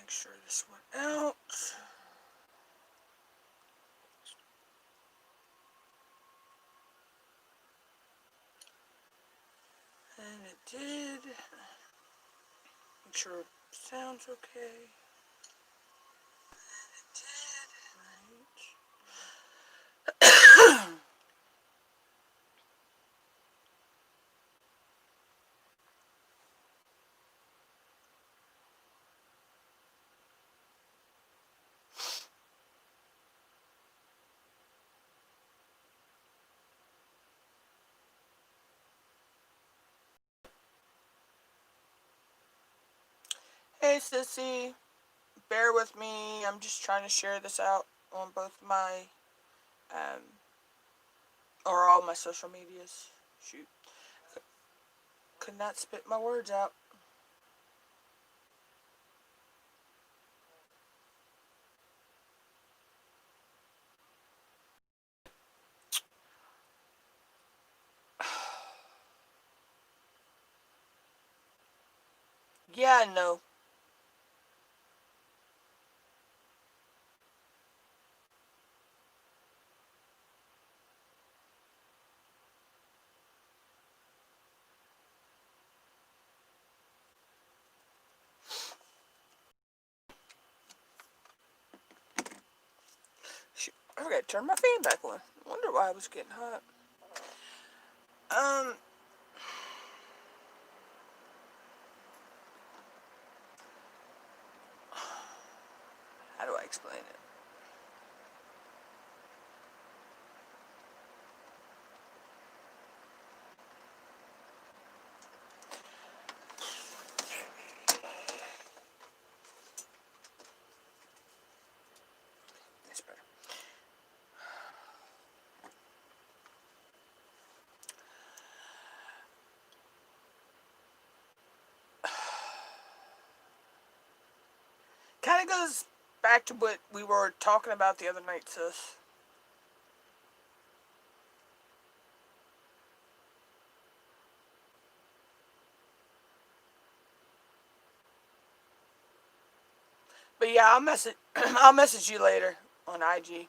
make sure this went out. And it did. Make sure it sounds okay. And it did. Right. Hey sissy, bear with me. I'm just trying to share this out on both my, um, or all my social medias. Shoot, could not spit my words out. Yeah, I know. Shoot, I forgot to turn my fan back on. I wonder why it was getting hot. Um, how do I explain it? That's better. Kind of goes back to what we were talking about the other night, sis. But yeah, I'll message. I'll message you later on IG.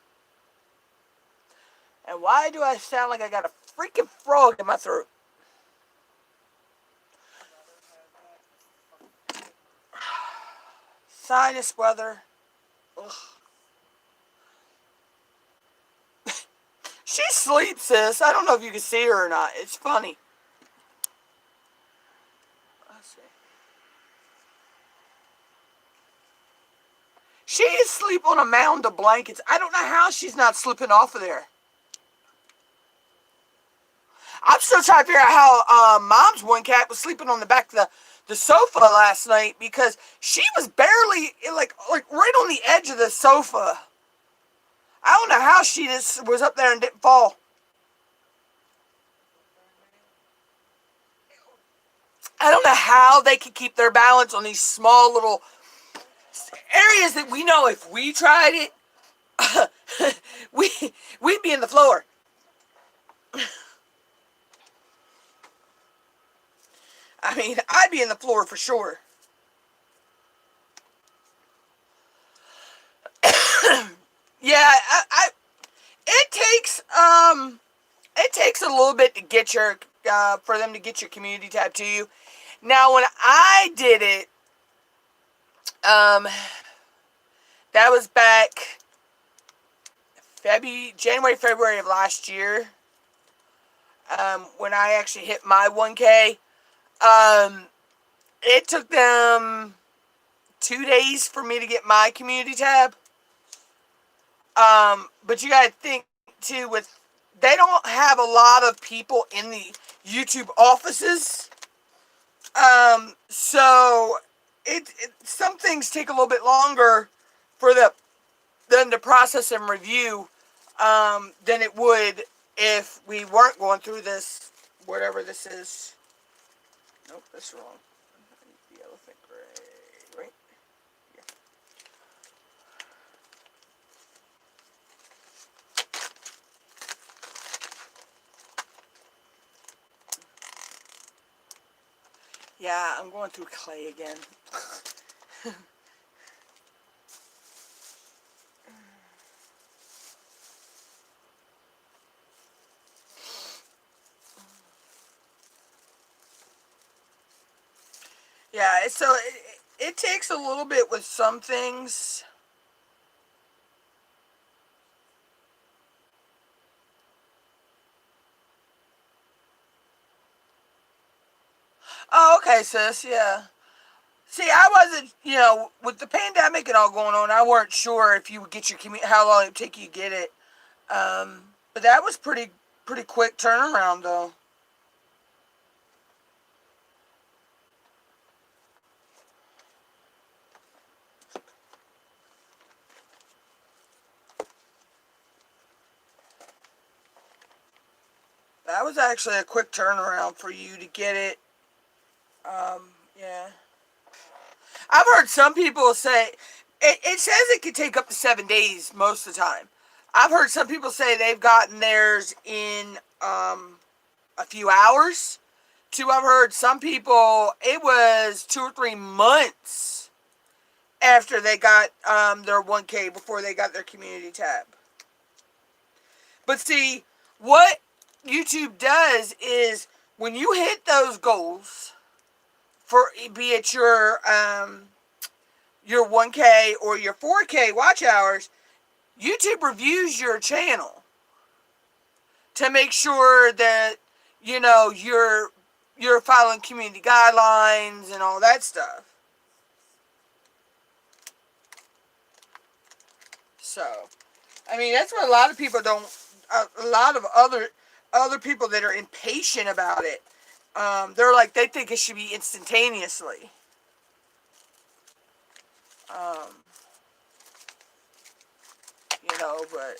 And why do I sound like I got a freaking frog in my throat? Sinus weather. Ugh. She sleeps, sis. I don't know if you can see her or not. It's funny. Let's see. She is asleep on a mound of blankets. I don't know how she's not slipping off of there. I'm still trying to figure out how Mom's one cat was sleeping on the back of the sofa last night because she was barely like right on the edge of the sofa. I don't know how she just was up there and didn't fall. I don't know how they can keep their balance on these small little areas that we know if we tried it, we we'd be in the floor. I mean, I'd be in the floor for sure. Yeah, it takes it takes a little bit to get your for them to get your community tab to you. Now, when I did it, um, that was back January, February of last year. When I actually hit my 1K, um, it took them 2 days for me to get my community tab. But you gotta think too, with they don't have a lot of people in the YouTube offices. So some things take a little bit longer for them to process and review than it would if we weren't going through this, whatever this is. Nope, that's wrong. The elephant gray, right? Yeah. Yeah, I'm going through clay again. Yeah, so it takes a little bit with some things. Oh, okay, sis. Yeah. See, I wasn't, with the pandemic and all going on, I weren't sure if you would get your how long it would take you to get it. But that was pretty quick turnaround, though. That was actually a quick turnaround for you to get it. Yeah. I've heard some people say it says it could take up to 7 days most of the time. I've heard some people say they've gotten theirs in a few hours. To I've heard some people it was 2 or 3 months after they got their 1K before they got their community tab. But see, what YouTube does is when you hit those goals for be it your 1K or your 4K watch hours, YouTube reviews your channel to make sure that you're following community guidelines and all that stuff. So, I mean, that's what a lot of people don't. A lot of other people that are impatient about it, they're like they think it should be instantaneously. Um, but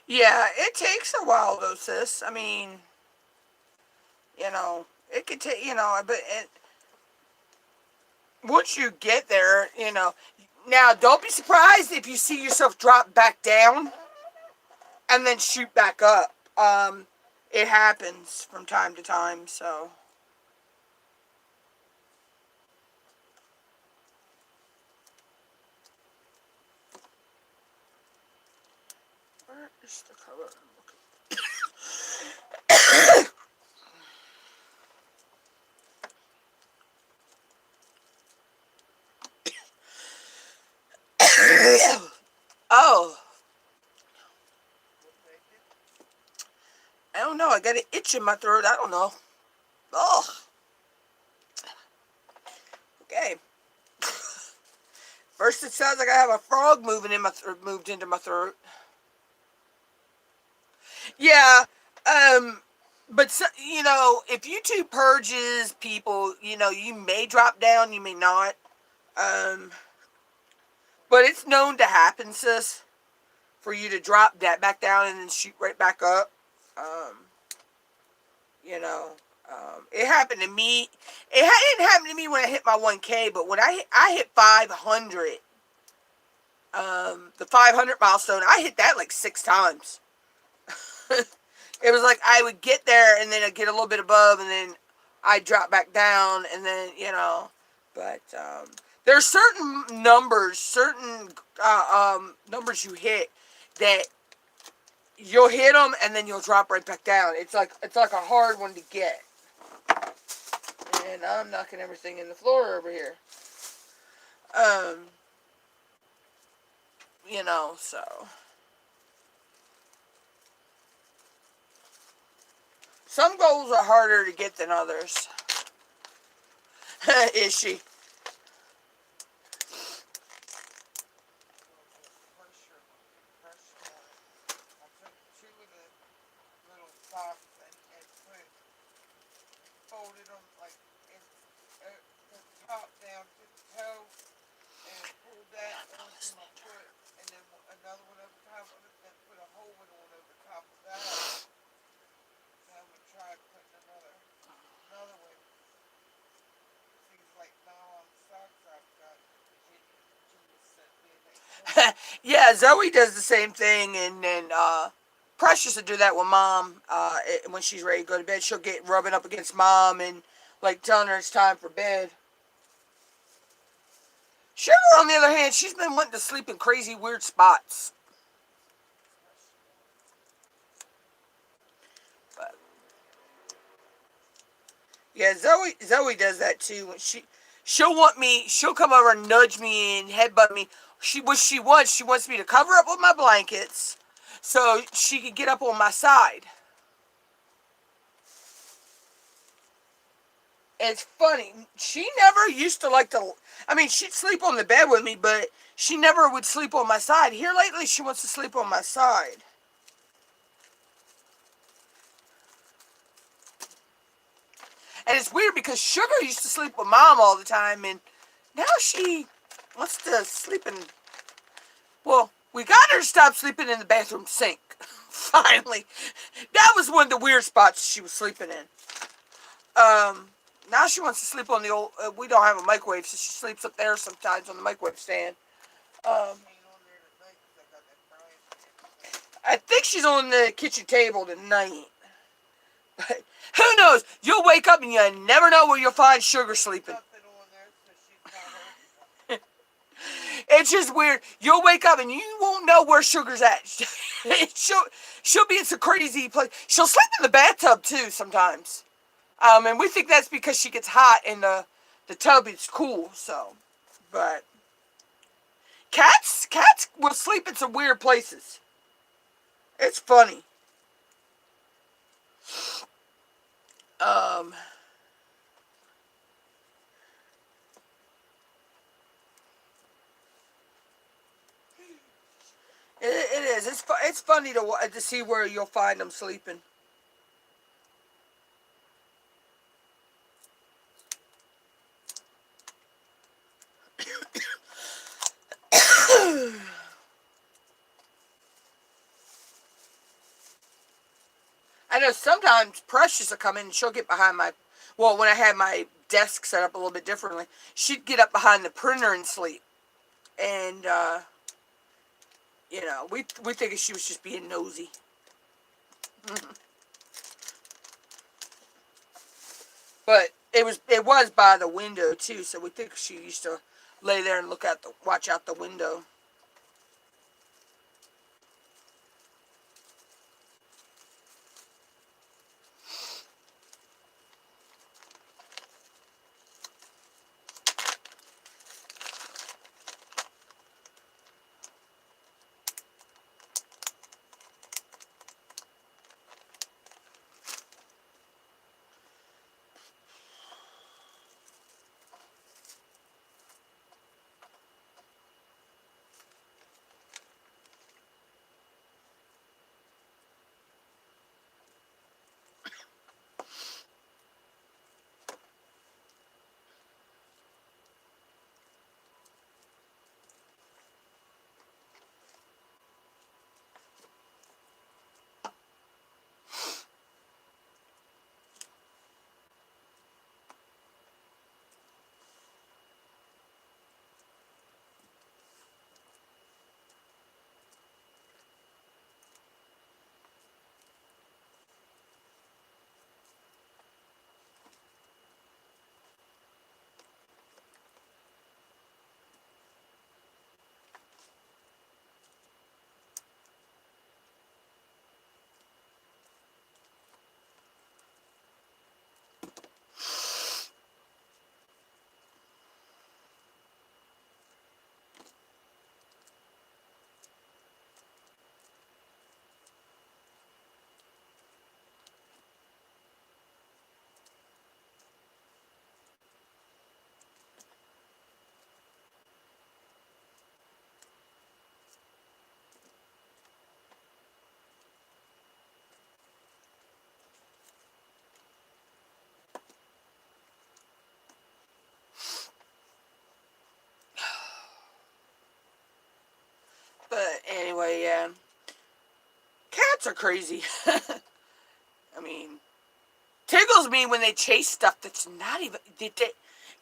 yeah, it takes a while though, sis. I mean, it could take, but once you get there, now don't be surprised if you see yourself drop back down and then shoot back up. It happens from time to time, so. Where is the color? Oh, I don't know. I got an itch in my throat. I don't know. Oh, okay. First, it sounds like I have a frog moving in my moved into my throat. Yeah. But if YouTube purges people, you may drop down, you may not. Um, but it's known to happen, sis. for you to drop that back down and then shoot right back up. Um, you know, it happened to me. It didn't happen to me when I hit my 1K, but when I hit 500, the 500 milestone, I hit that like 6 times. It was like I would get there and then I'd get a little bit above and then I'd drop back down and then, but there's certain numbers you hit that you'll hit them and then you'll drop right back down. It's like a hard one to get. And I'm knocking everything in the floor over here. So. Some goals are harder to get than others. Is she? Folded them like the top down to the toe and pulled that onto my foot, and then another one over top of it, then put a whole one on over top of that. So I'm gonna try putting another one. Things like nylon socks I've got. Yeah, Zoe does the same thing, and then Precious will do that with Mom. When she's ready to go to bed, she'll get rubbing up against Mom and like telling her it's time for bed. Sugar, on the other hand, she's been wanting to sleep in crazy, weird spots. But yeah, Zoe does that too. When she'll come over and nudge me and headbutt me. She wants me to cover up with my blankets so she could get up on my side. It's funny. She never used to like to. I mean, she'd sleep on the bed with me, but she never would sleep on my side. Here lately, she wants to sleep on my side. And it's weird because Sugar used to sleep with Mom all the time, and now she wants to sleep in. Well, we got her to stop sleeping in the bathroom sink. Finally, that was one of the weird spots she was sleeping in. Now she wants to sleep on the old. We don't have a microwave, so she sleeps up there sometimes on the microwave stand. I think she's on the kitchen table tonight. But who knows? You'll wake up and you never know where you'll find Sugar sleeping. It's just weird. You'll wake up and you won't know where Sugar's at. she'll be in some crazy place. She'll sleep in the bathtub too sometimes. And we think that's because she gets hot and the tub is cool. So, but cats will sleep in some weird places. It's funny. It is. It's funny to see where you'll find them sleeping. I know sometimes Precious will come in and she'll get behind when I had my desk set up a little bit differently, she'd get up behind the printer and sleep. And, we figured she was just being nosy. But it was by the window too, so we think she used to lay there and watch out the window. But anyway, yeah. Cats are crazy. I mean, tickles me when they chase stuff that's not even.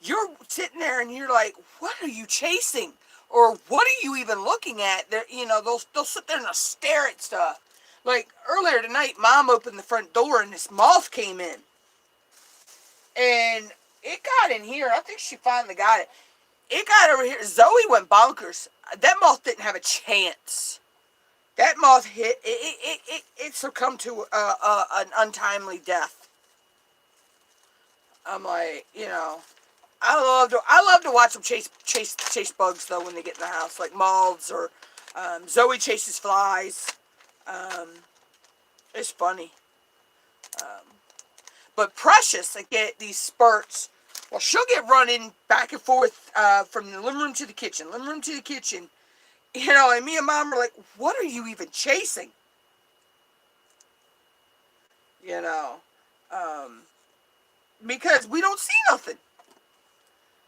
You're sitting there and you're like, what are you chasing? Or what are you even looking at? They'll sit there and they'll stare at stuff. Like earlier tonight, Mom opened the front door and this moth came in. And it got in here. I think she finally got it. It got over here. Zoe went bonkers. That moth didn't have a chance. That moth it succumbed to an untimely death. I'm like, I love to watch them chase bugs though when they get in the house, like moths or Zoe chases flies. It's funny. But Precious, I get these spurts. Well, she'll get running back and forth from the living room to the kitchen, and me and Mom are like, what are you even chasing? You know, because we don't see nothing.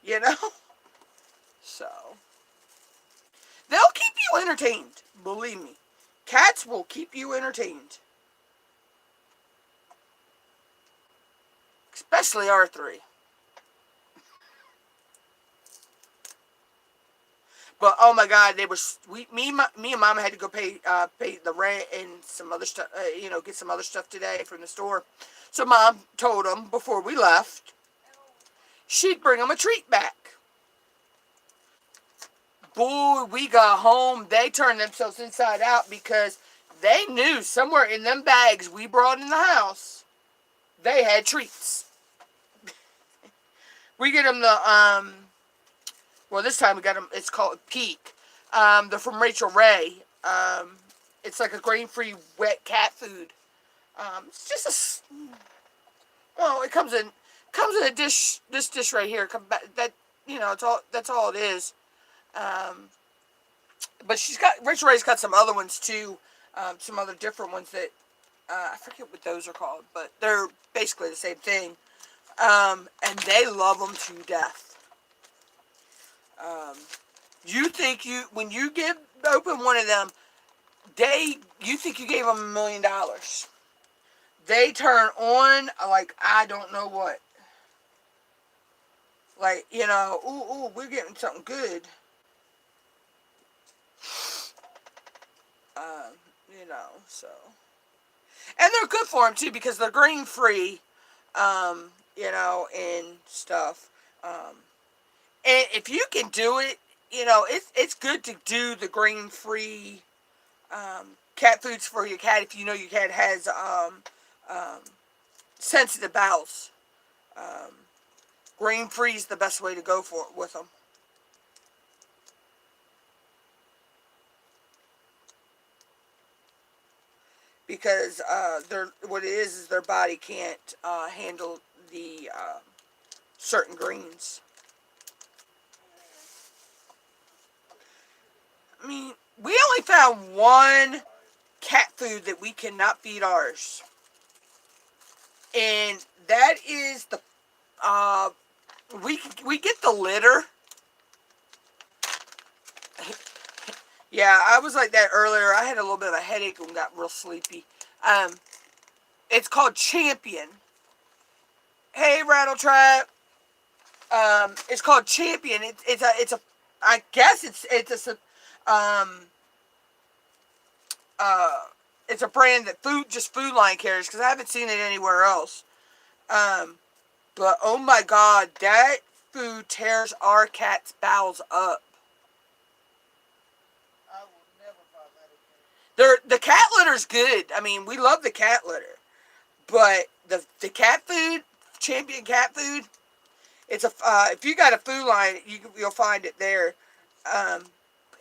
You know? So, they'll keep you entertained, believe me. Cats will keep you entertained. Especially our three. But oh my God, me and Mama had to go pay the rent and some other stuff, get some other stuff today from the store. So Mom told them before we left, she'd bring them a treat back. Boy, we got home, they turned themselves inside out because they knew somewhere in them bags we brought in the house, they had treats. We get them this time we got them, it's called Peak. They're from Rachel Ray. It's like a grain-free wet cat food. It's just it comes in a dish, this dish right here. That's all it is. But Rachel Ray's got some other ones too, some other different ones that, I forget what those are called, but they're basically the same thing. And they love them to death. When you open one of them, you think you gave them $1 million. They turn on like I don't know what. Like, ooh, we're getting something good. So. And they're good for them too because they're grain free, and stuff. And if you can do it, it's good to do the grain free cat foods for your cat if you know your cat has sensitive bowels. Grain free is the best way to go for it with them. Because what it is their body can't handle the certain greens. I mean, we only found one cat food that we cannot feed ours. And that is the, we get the litter. Yeah, I was like that earlier. I had a little bit of a headache and got real sleepy. It's called Champion. Hey, Rattle Trap. It's called Champion. I guess it's a brand that Food Line carries because I haven't seen it anywhere else. But oh my God, that food tears our cat's bowels up. I will never buy that again. The cat litter's good. I mean, we love the cat litter, but the cat food, Champion cat food, it's if you got a Food Line, you'll find it there.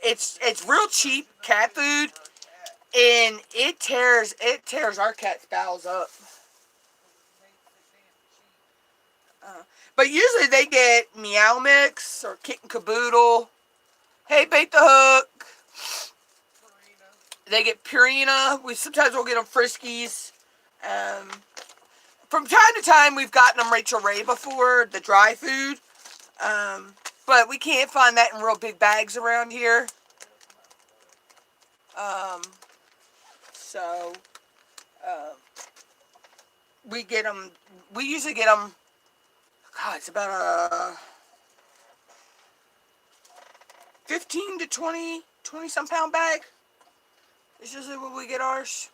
It's real cheap cat food, and it tears our cat's bowels up. But usually they get Meow Mix or Kitten Caboodle. Hey, Bait the Hook. They get Purina. Sometimes we'll get them Friskies. From time to time, we've gotten them Rachel Ray before, the dry food. But we can't find that in real big bags around here. Um, so, uh, we get them, we usually get them, God, it's about a 15 to 20 some pound bag. It's usually what we get ours.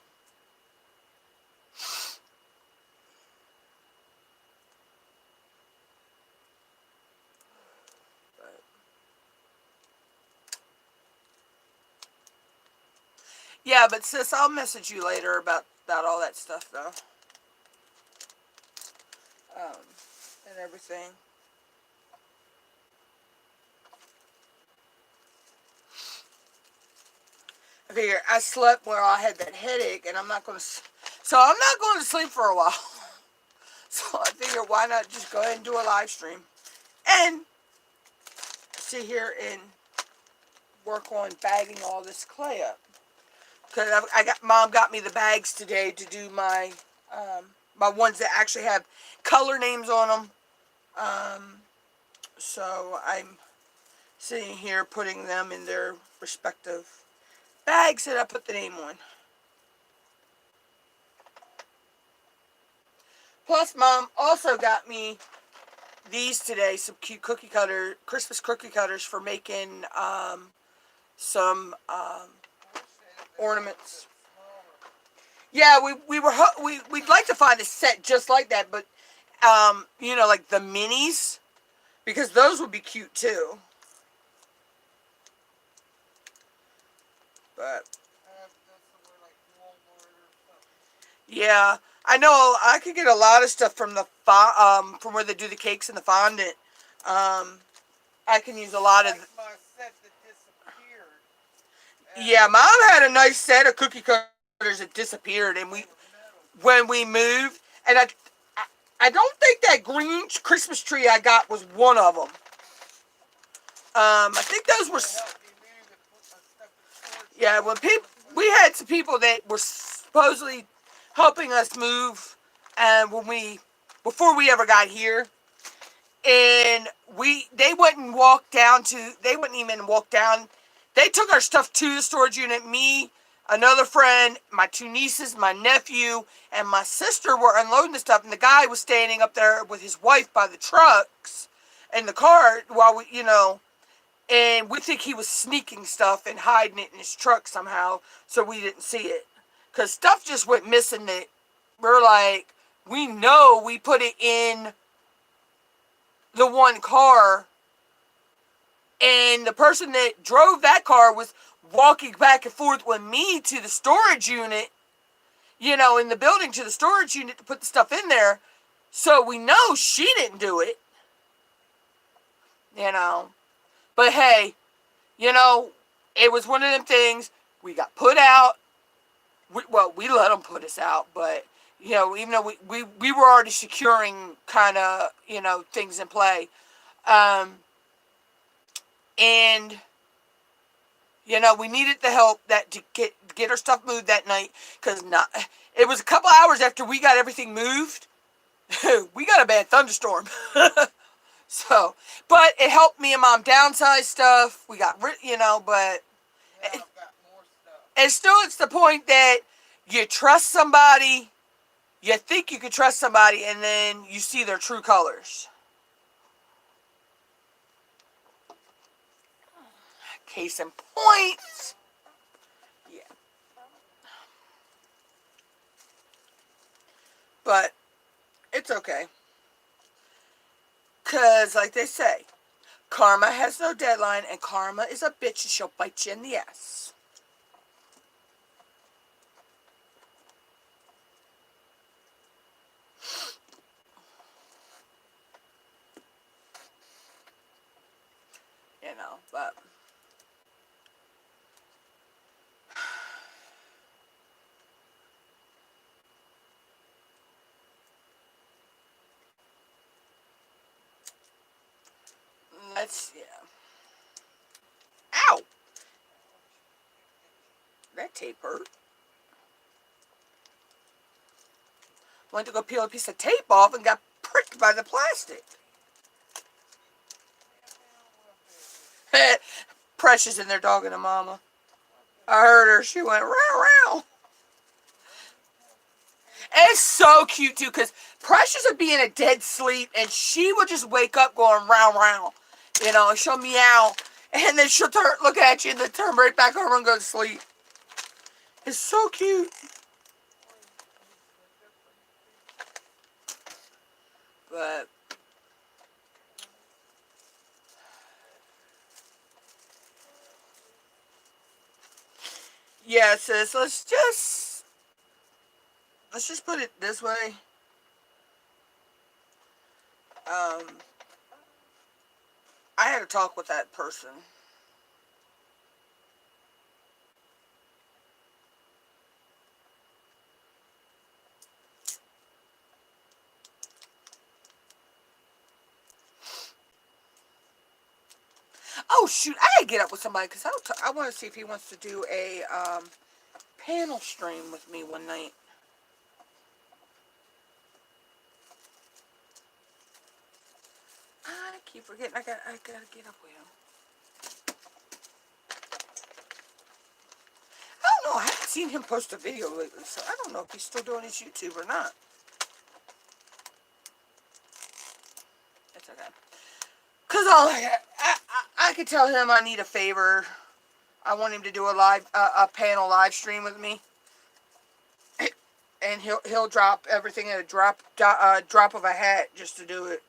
Yeah, but sis, I'll message you later about all that stuff though. Um, and everything. I figure I slept where I had that headache, and I'm not going to. So I'm not going to sleep for a while. So I figure why not just go ahead and do a live stream and sit here and work on bagging all this clay up. Because Mom got me the bags today to do my ones that actually have color names on them. So I'm sitting here putting them in their respective bags that I put the name on. Plus, Mom also got me these today, some cute Christmas cookie cutters for making some ornaments. Yeah, we'd like to find a set just like that, but you know, like the minis, because those would be cute too. But yeah, I know I could get a lot of stuff from the from where they do the cakes and the fondant. I can use a lot of. My set that disappeared. Yeah, Mom had a nice set of cookie cutters that disappeared, and when we moved, and I don't think that green Christmas tree I got was one of them. I think those were. Yeah, when we had some people that were supposedly helping us move, and before we ever got here, and they wouldn't even walk down. They took our stuff to the storage unit. Me, another friend, my two nieces, my nephew, and my sister were unloading the stuff, and the guy was standing up there with his wife by the trucks in the car while and we think he was sneaking stuff and hiding it in his truck somehow, so we didn't see it. Because stuff just went missing that we're like, we know we put it in the one car, and the person that drove that car was walking back and forth with me to the storage unit, in the building to the storage unit to put the stuff in there. So we know she didn't do it. But hey, it was one of them things. We got put out. We let them put us out, but, even though we were already securing kind of, things in play. And, we needed the help to get our stuff moved that night, because it was a couple hours after we got everything moved. We got a bad thunderstorm. So, but it helped me and Mom downsize stuff. We got, but it's the point that you trust somebody, you think you could trust somebody, and then you see their true colors. Case in point. Yeah. But it's okay. Because, like they say, karma has no deadline, and karma is a bitch and she'll bite you in the ass. But yeah. Ow! That tape hurt. Went to go peel a piece of tape off and got pricked by the plastic. Precious in there dogging a mama. I heard her. She went row row. And it's so cute too, because Precious would be in a dead sleep, and she would just wake up going row row. You know, and she'll meow, and then she'll look at you, and then turn right back over and go to sleep. It's so cute. But yeah, sis, let's just put it this way. Um, I had a talk with that person. Oh shoot, I gotta get up with somebody because I want to see if he wants to do a panel stream with me one night. I keep forgetting I gotta get up with him. I don't know. I haven't seen him post a video lately, so I don't know if he's still doing his YouTube or not. It's okay. Cause I could tell him I need a favor. I want him to do a panel live stream with me, and he'll drop everything at a drop of a hat just to do it.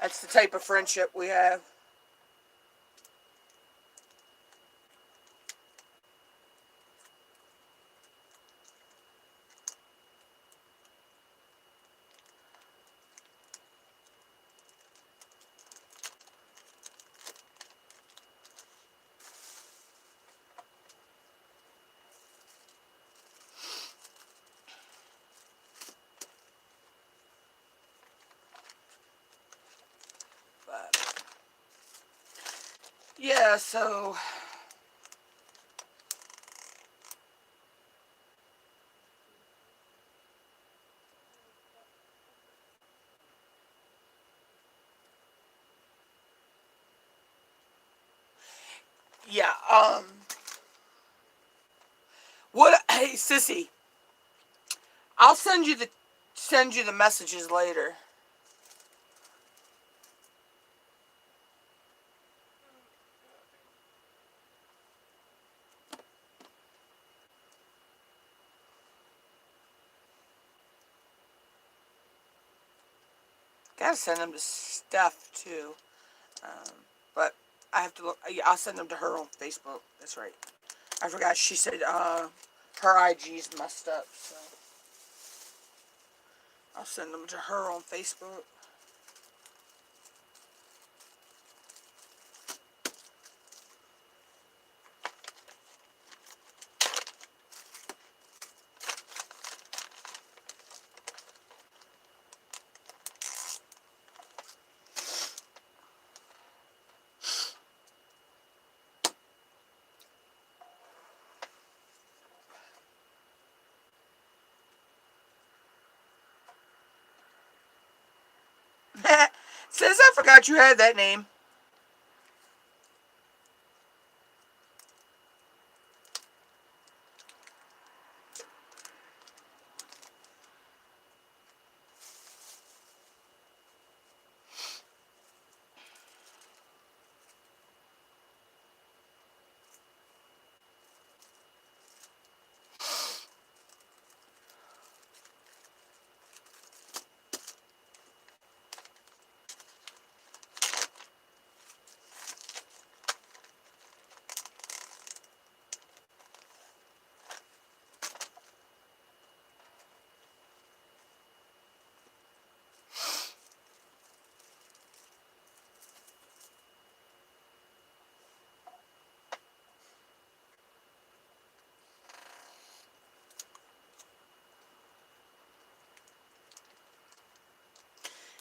That's the type of friendship we have. But yeah, so yeah, what? Hey, sissy, I'll send you the messages later. Gotta send them to Steph too. But I have to look. Yeah, I'll send them to her on Facebook. That's right. I forgot. She said her IG's messed up, so I'll send them to her on Facebook. Says I forgot you had that name.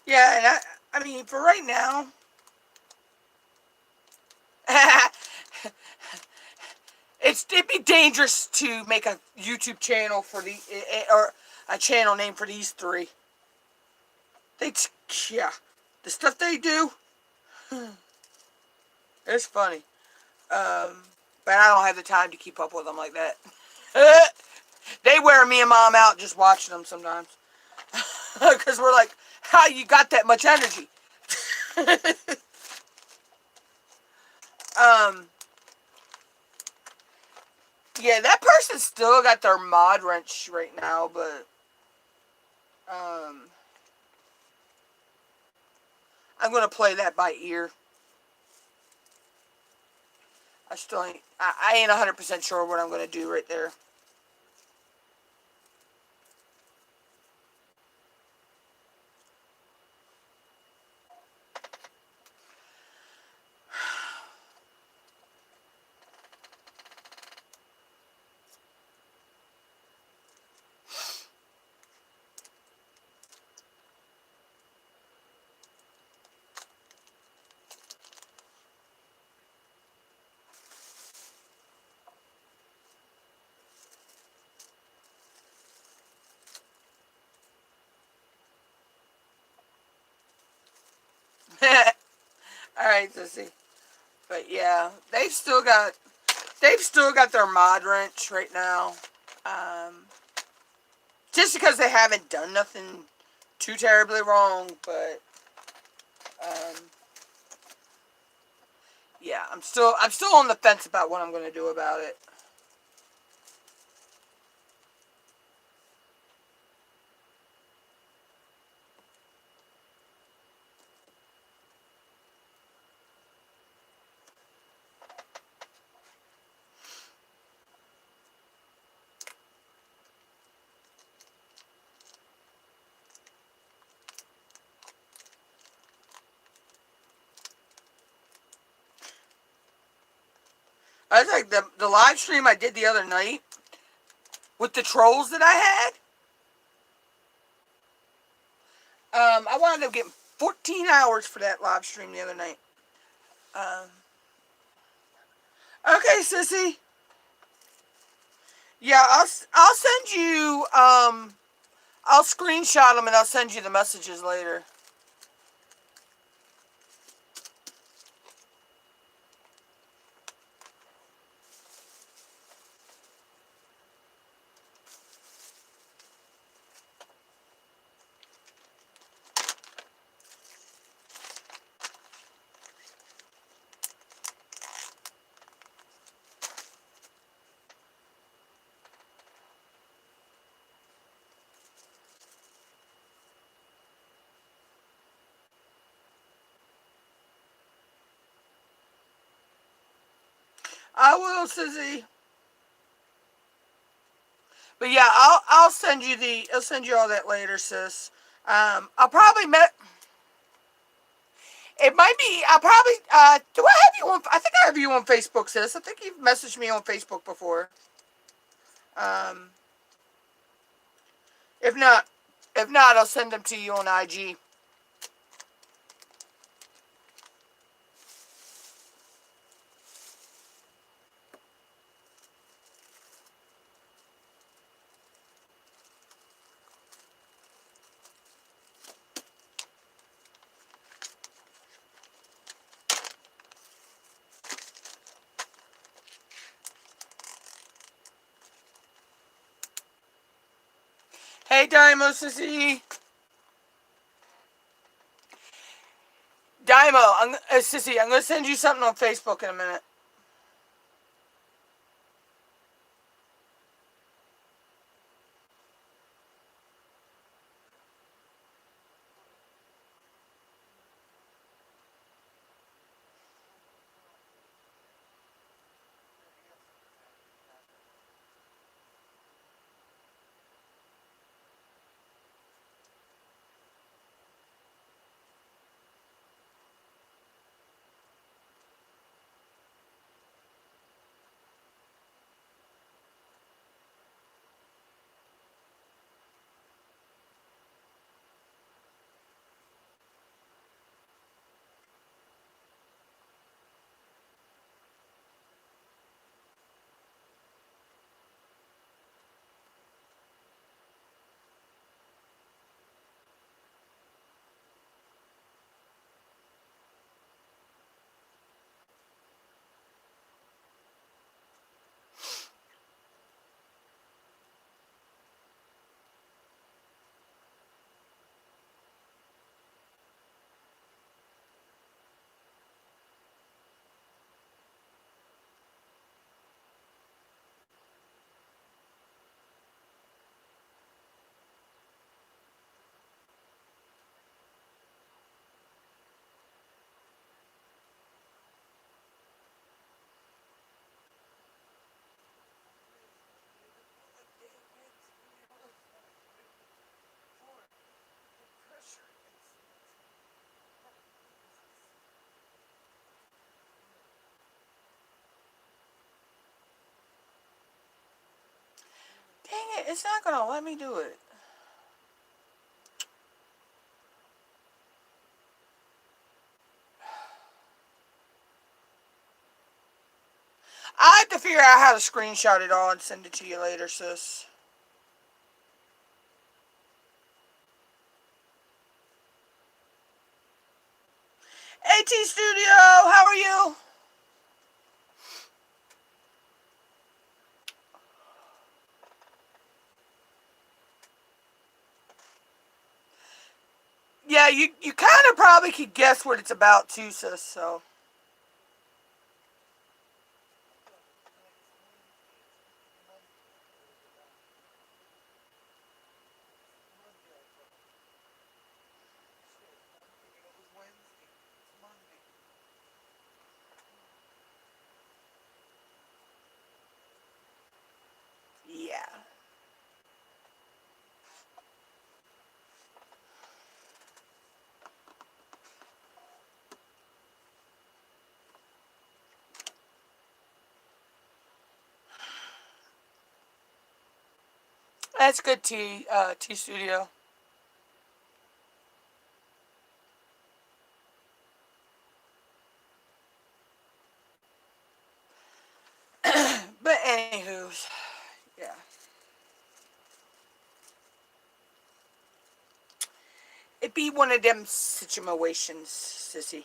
Yeah, and I mean, for right now, it'd be dangerous to make a YouTube channel for or a channel name for these three. They, yeah, the stuff they do. It's funny. But I don't have the time to keep up with them like that. They wear me and mom out just watching them sometimes. Because we're like, how you got that much energy? um, yeah, that person still got their mod wrench right now, but um, I'm gonna play that by ear. I still ain't. I ain't 100% sure what I'm gonna do right there. All right, let's see. But yeah, they've still got their mod wrench right now. Um, just because they haven't done nothing too terribly wrong, but um, yeah, I'm still on the fence about what I'm gonna do about it. I was like the live stream I did the other night with the trolls that I had. I wound up getting 14 hours for that live stream the other night. Um, okay, sissy. Yeah, I'll send you. I'll screenshot them and I'll send you the messages later. I will, sissy. But yeah, I'll send you all that later, sis. I'll probably met. It might be. I'll probably. Do I have you on? I think I have you on Facebook, sis. I think you've messaged me on Facebook before. Um, if not, I'll send them to you on IG. Hey, Dymo, sissy. Dymo, sissy. I'm gonna send you something on Facebook in a minute. Dang it, it's not gonna let me do it. I have to figure out how to screenshot it all and send it to you later, sis. AT Studio, how are you? Yeah, you kind of probably could guess what it's about too, sis, so. Yeah. That's good, T Studio. But anywho's, yeah. It be one of them situations, sissy.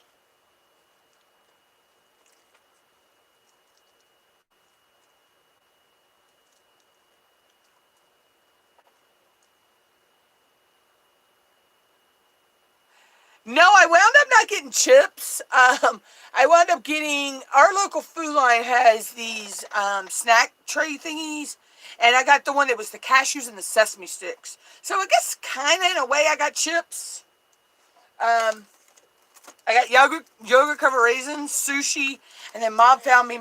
No, I wound up not getting chips. I wound up getting, our local food line has these snack tray thingies, and I got the one that was the cashews and the sesame sticks. So I guess kind of in a way I got chips. Um, I got yogurt covered raisins, sushi, and then mom found me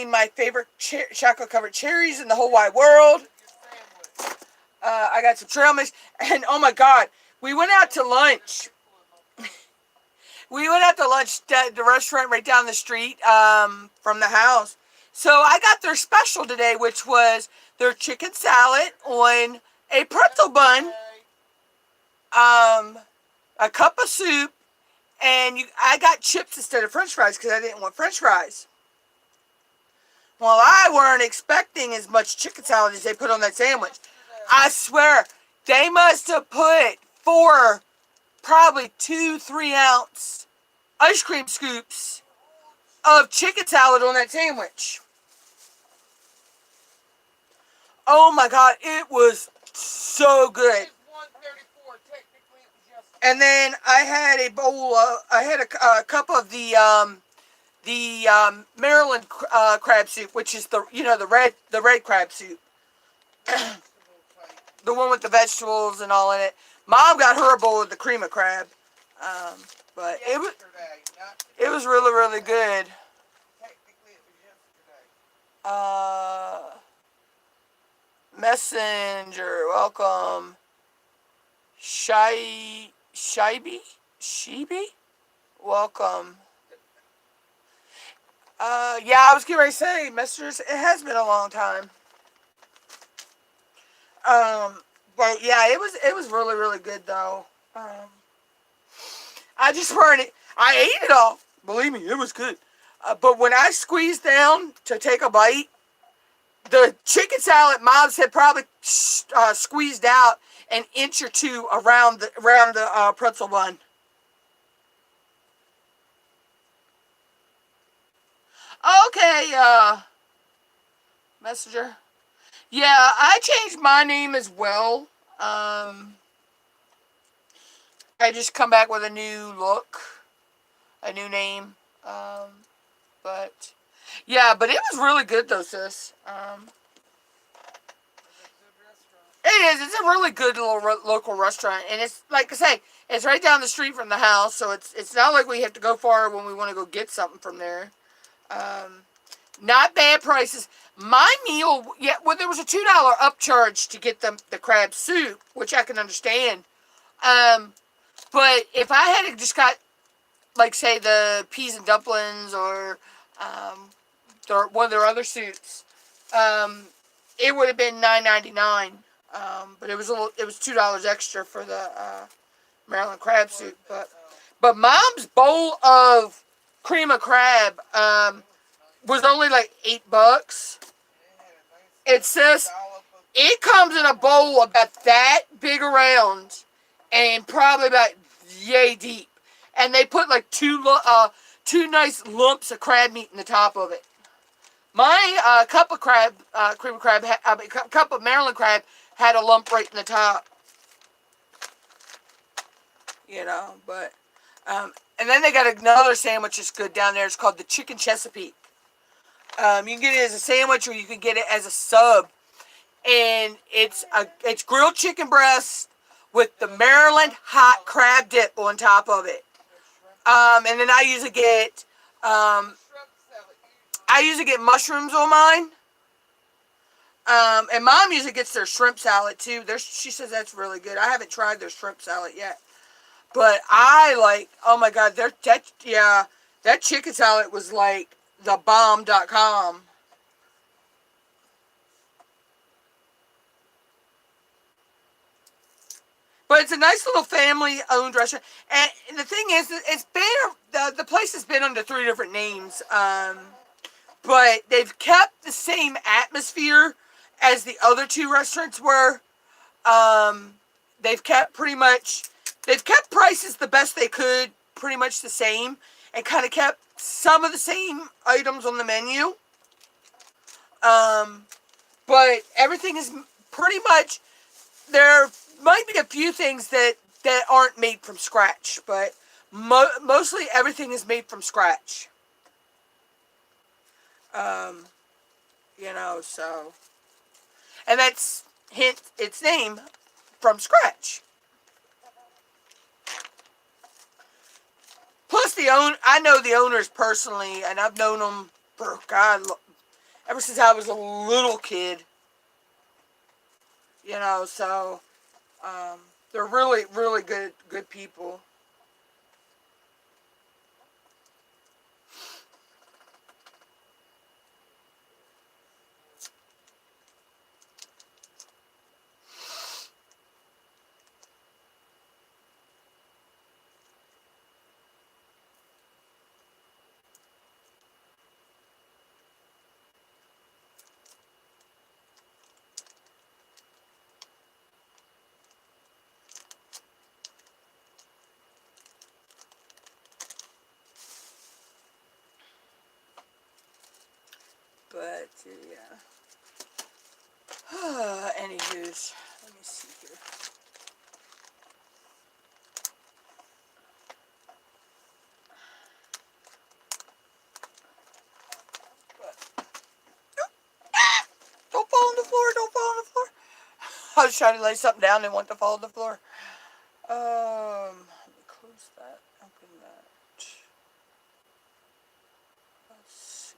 my favorite chocolate covered cherries in the whole wide world. I got some trail mix, and oh my god, we went out to lunch. We went out to lunch at the restaurant right down the street from the house. So I got their special today, which was their chicken salad on a pretzel bun, a cup of soup, and I got chips instead of French fries because I didn't want French fries. Well, I weren't expecting as much chicken salad as they put on that sandwich. I swear, they must have put probably 2 3 ounce ice cream scoops of chicken salad on that sandwich. Oh my god, it was so good. And then I had a cup of the Maryland crab soup, which is the red crab soup, the one with the vegetables and all in it. Mom got her a bowl of the cream of crab, but it was really really good. Messenger, welcome. Shibi, welcome. Yeah, I was getting ready to say, messengers. It has been a long time. But yeah, it was really really good though. I just weren't. I ate it all. Believe me, it was good. But when I squeezed down to take a bite, the chicken salad Mom said probably squeezed out an inch or two around the pretzel bun. Okay, messenger. Yeah, I changed my name as well. I just come back with a new look, a new name. But yeah, but it was really good though, sis. It is. It's a really good little local restaurant, and it's like I say, it's right down the street from the house, so it's not like we have to go far when we want to go get something from there. Um, Not bad prices. My meal, yeah, well, there was a $2 upcharge to get the crab soup, which I can understand. Um, but if I had just got, like, say, the peas and dumplings or one of their other soups, Um, it would have been $9.99, but it was $2 extra for the Maryland crab soup. But Mom's bowl of cream of crab was only like $8. It says it comes in a bowl about that big around and probably about yay deep, and they put like two nice lumps of crab meat in the top of it. My cup of crab, cream of crab, cup of Maryland crab had a lump right in the top. You know, but and then they got another sandwich that's good down there. It's called the Chicken Chesapeake. You can get it as a sandwich, or you can get it as a sub, and it's grilled chicken breast with the Maryland hot crab dip on top of it. And then um, I usually get mushrooms on mine. And Mom usually gets their shrimp salad too. She says that's really good. I haven't tried their shrimp salad yet, but I like. Oh my God, that chicken salad was like the bomb.com. But it's a nice little family-owned restaurant, and the thing is, the place has been under 3 different names, but they've kept the same atmosphere as the other 2 restaurants were. Um, they've kept prices the best they could, pretty much the same, and kind of kept some of the same items on the menu. Um, but everything is pretty much there. Might be a few things that aren't made from scratch, but mostly everything is made from scratch. Um, so, and that's hint its name, from scratch. Plus, I know the owners personally, and I've known them for God, ever since I was a little kid. So they're really, really good people. But yeah. Anywho's, let me see here. But, don't fall on the floor! Don't fall on the floor! I was trying to lay something down and want to fall on the floor. Let me close that. Open that. Let's see.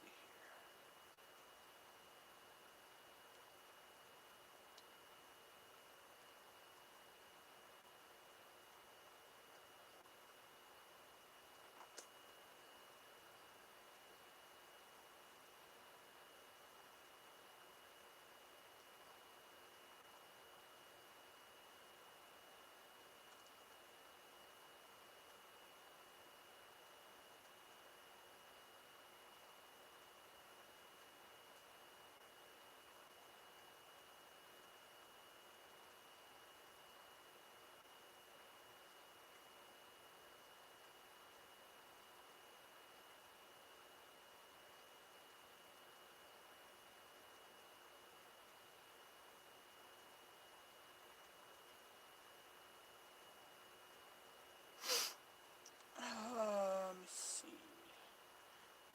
Let me see.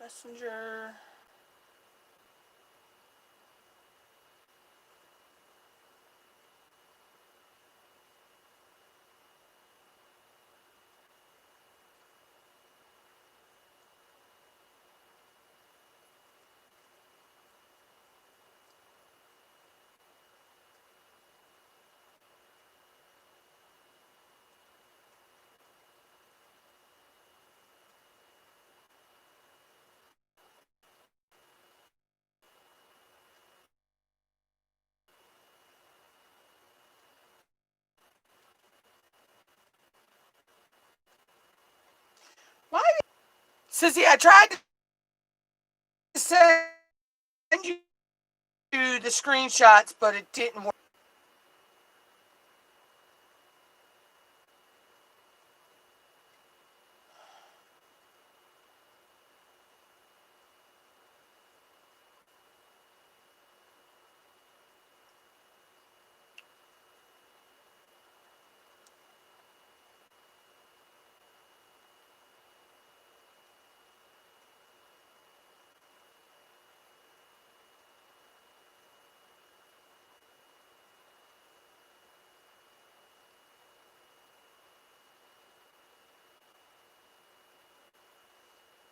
Messenger. Sissy, I tried to send you the screenshots, but it didn't work.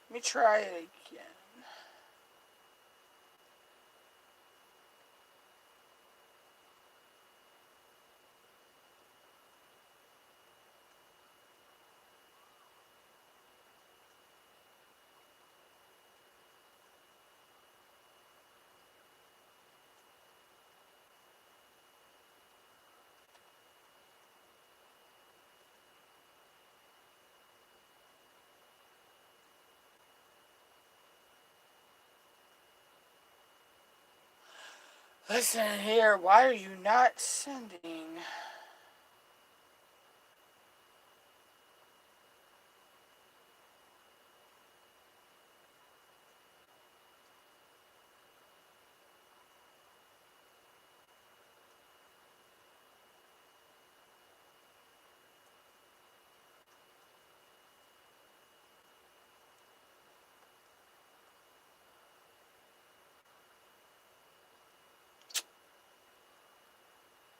Let me try it again. Listen here, why are you not sending?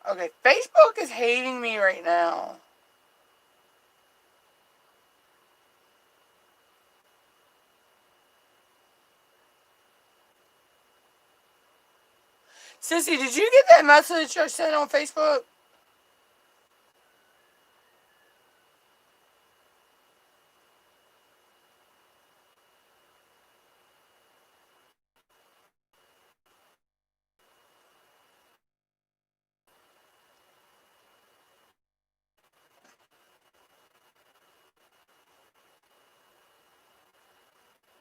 Okay, Facebook is hating me right now. Sissy, did you get that message I sent on Facebook?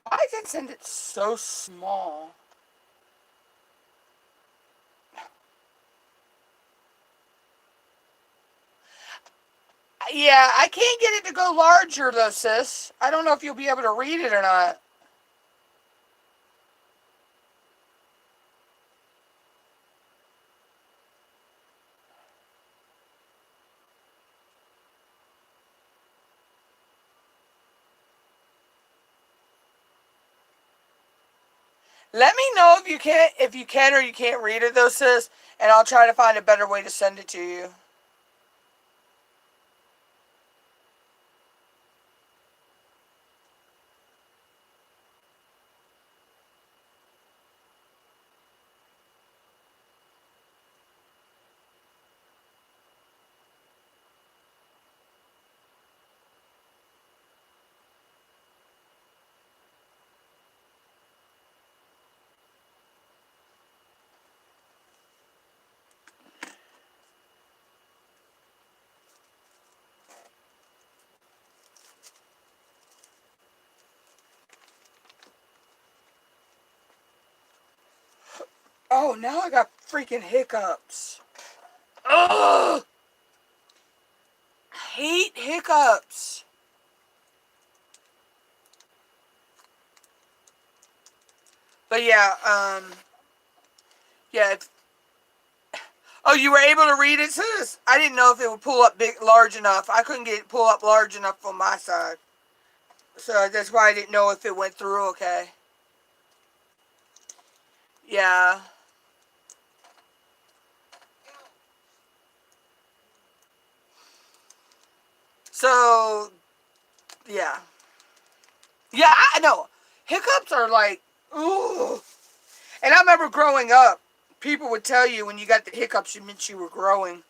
Why did it send it so small? Yeah, I can't get it to go larger though, sis. I don't know if you'll be able to read it or not. Let me know if you can or you can't read it though, sis, and I'll try to find a better way to send it to you. Oh, now I got freaking hiccups. Ugh! I hate hiccups. But yeah, yeah. Oh, you were able to read it, sis? I didn't know if it would pull up large enough. I couldn't get it pull up large enough on my side. So that's why I didn't know if it went through okay. Yeah. So, yeah. Yeah, I know. Hiccups are like, ooh. And I remember growing up, people would tell you when you got the hiccups, it meant you were growing.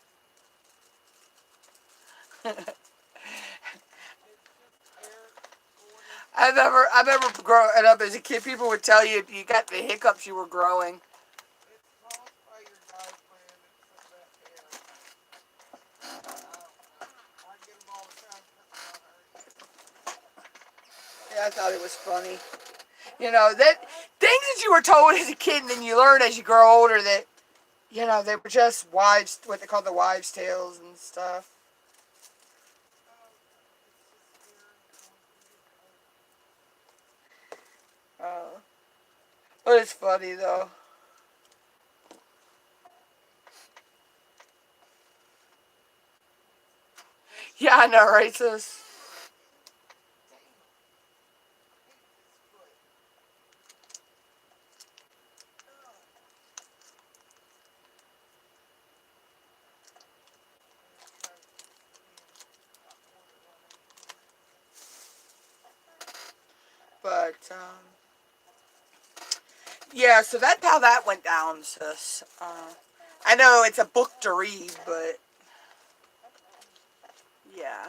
I remember growing up as a kid, people would tell you if you got the hiccups, you were growing. It's caused by your diaphragm and some of that air. I don't know. I get them all the time because of my hernia. I thought it was funny. You know, that things that you were told as a kid and then you learn as you grow older that, you know, they were just wives, what they call the wives' tales and stuff. Uh, but it's funny though. Yeah, I know, right, sis? But, yeah, so that's how that went down, sis. I know it's a book to read, but, yeah.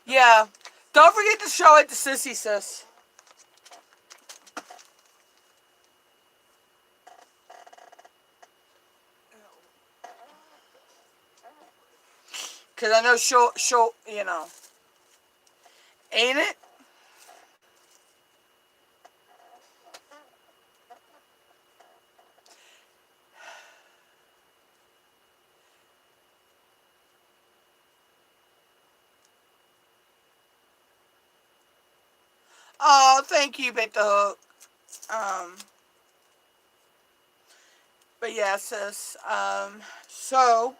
Yeah. Don't forget to show it to Sissy, sis. Because I know she'll, you know. Ain't it? Oh, thank you, Big the Hook. Um, but yeah, sis. So,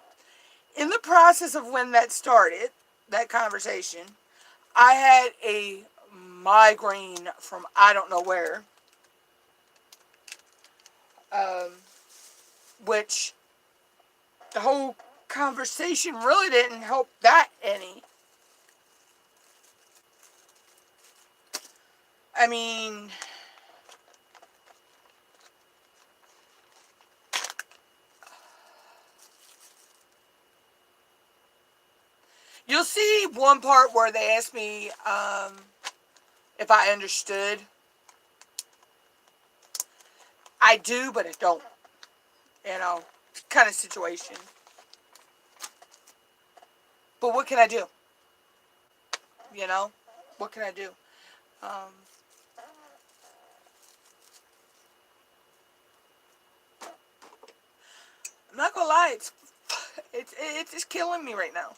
in the process of when that started, that conversation, I had a migraine from I don't know where, um, which the whole conversation really didn't help that any. I mean, you'll see one part where they ask me if I understood. I do, but I don't. You know, kind of situation. But what can I do? You know, what can I do? Um, I'm not gonna lie, it's just killing me right now.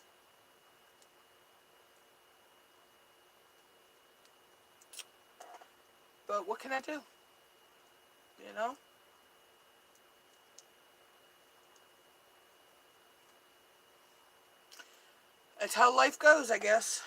But what can I do? You know, it's how life goes, I guess.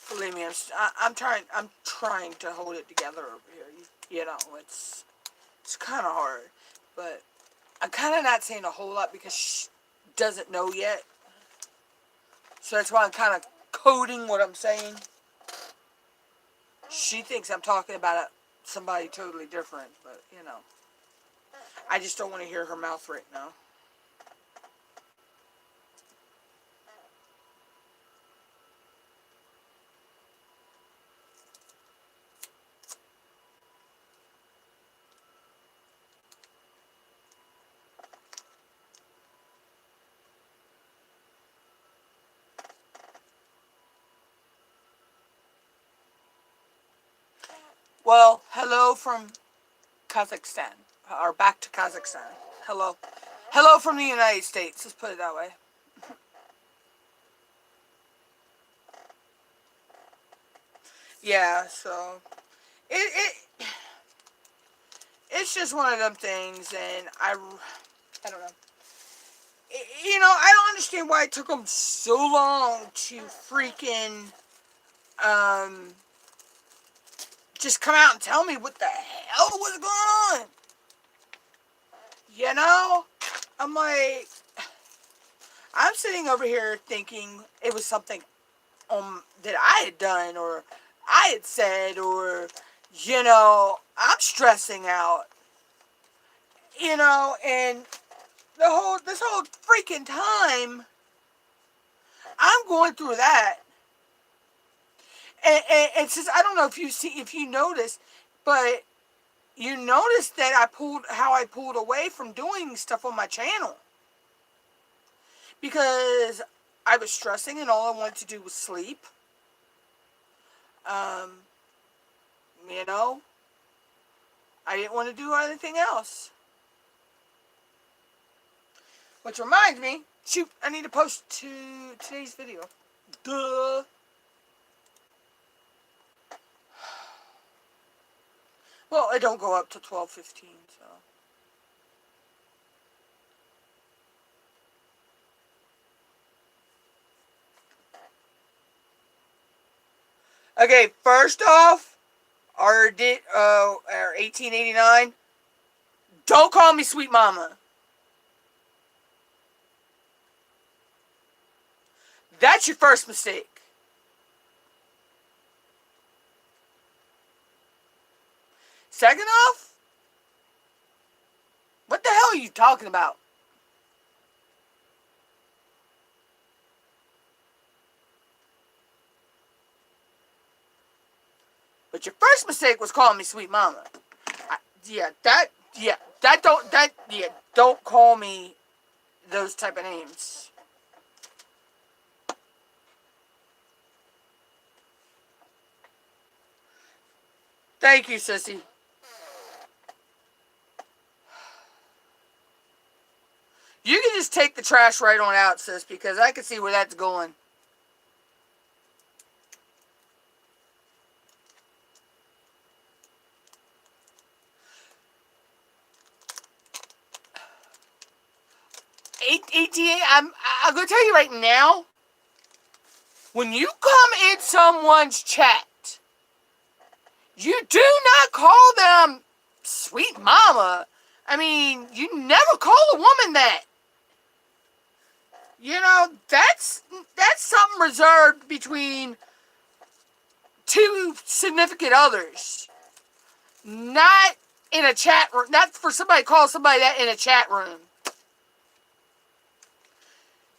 Believe me, I'm trying to hold it together over here. You know, it's kind of hard, but I'm kind of not saying a whole lot because she doesn't know yet. So that's why I'm kind of coding what I'm saying. She thinks I'm talking about somebody totally different, but you know, I just don't want to hear her mouth right now. Well, hello from Kazakhstan, or back to Kazakhstan. Hello, hello from the United States. Let's put it that way. Yeah, so it it's just one of them things, and I don't know. You know, I don't understand why it took them so long to freaking um just come out and tell me what the hell was going on. You know? I'm like, I'm sitting over here thinking it was something that I had done or I had said, or, you know, I'm stressing out. You know, and this whole freaking time, I'm going through that. And it's just, I don't know if you noticed, but you noticed that I pulled away from doing stuff on my channel. Because I was stressing and all I wanted to do was sleep. Um, you know, I didn't want to do anything else. Which reminds me, shoot, I need to post today's video. Duh. Well, it don't go up to 12:15, so. Okay, first off, our 1889. Don't call me sweet mama. That's your first mistake. Second off, what the hell are you talking about? But your first mistake was calling me sweet mama. Don't call me those type of names. Thank you, sissy. You can just take the trash right on out, sis, because I can see where that's going. I'm going to tell you right now, when you come in someone's chat, you do not call them sweet mama. I mean, you never call a woman that. You know, that's something reserved between two significant others. Not in a chat room. Not for somebody to call somebody that in a chat room.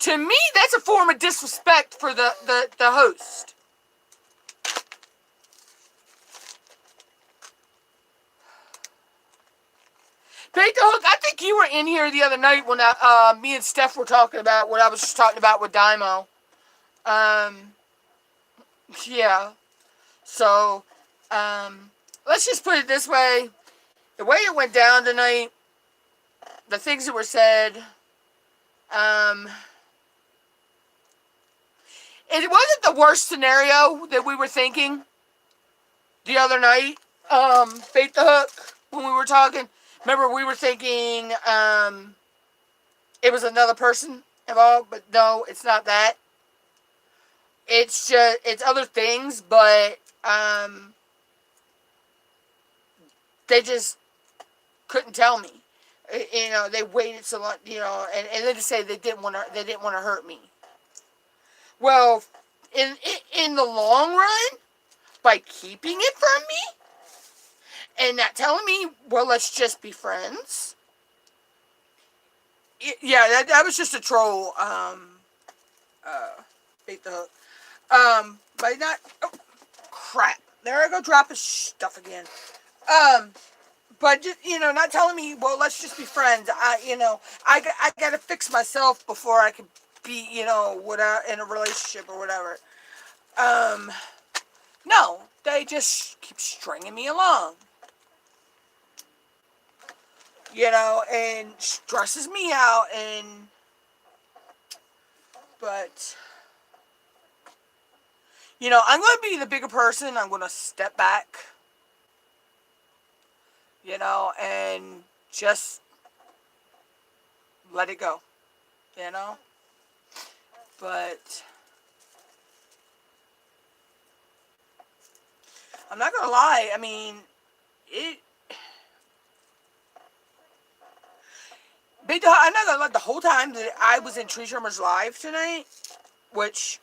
To me, that's a form of disrespect for the host. Bait the Hook, I think you were in here the other night when me and Steph were talking about what I was just talking about with Dymo. Yeah. So, let's just put it this way. The way it went down tonight, the things that were said, it wasn't the worst scenario that we were thinking the other night. Bait the Hook, when we were talking. Remember, we were thinking, it was another person involved, but no, it's not that. It's just, it's other things, but, they just couldn't tell me. You know, they waited so long, you know, and then to say they didn't want to hurt me. Well, in the long run, by keeping it from me, and not telling me, well, let's just be friends. Yeah, that was just a troll, Bait the Hook. But not, oh, crap. There I go dropping stuff again. But just, you know, not telling me, well, let's just be friends. I gotta fix myself before I can be, you know, in a relationship or whatever. No, they just keep stringing me along. You know, and stresses me out, but, you know, I'm going to be the bigger person. I'm going to step back, you know, and just let it go, you know, but I'm not gonna lie. I mean, it. I'm not gonna lie. The whole time that I was in Tree Trimmers Live tonight, which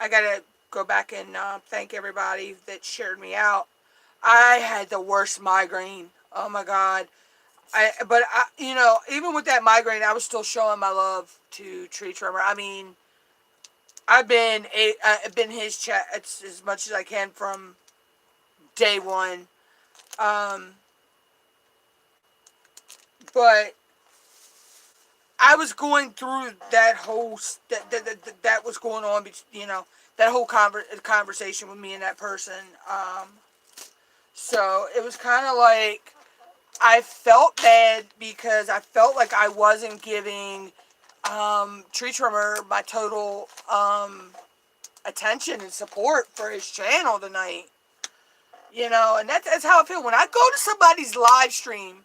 I gotta go back and thank everybody that shared me out. I had the worst migraine. Oh my god. But even with that migraine, I was still showing my love to Tree Trimmer. I mean, I've been his chat as much as I can from day one. Um, but I was going through that whole that was going on. That whole conversation with me and that person. So it was kind of like I felt bad because I felt like I wasn't giving Tree Trimmer my total attention and support for his channel tonight. And that's how I feel. When I go to somebody's live stream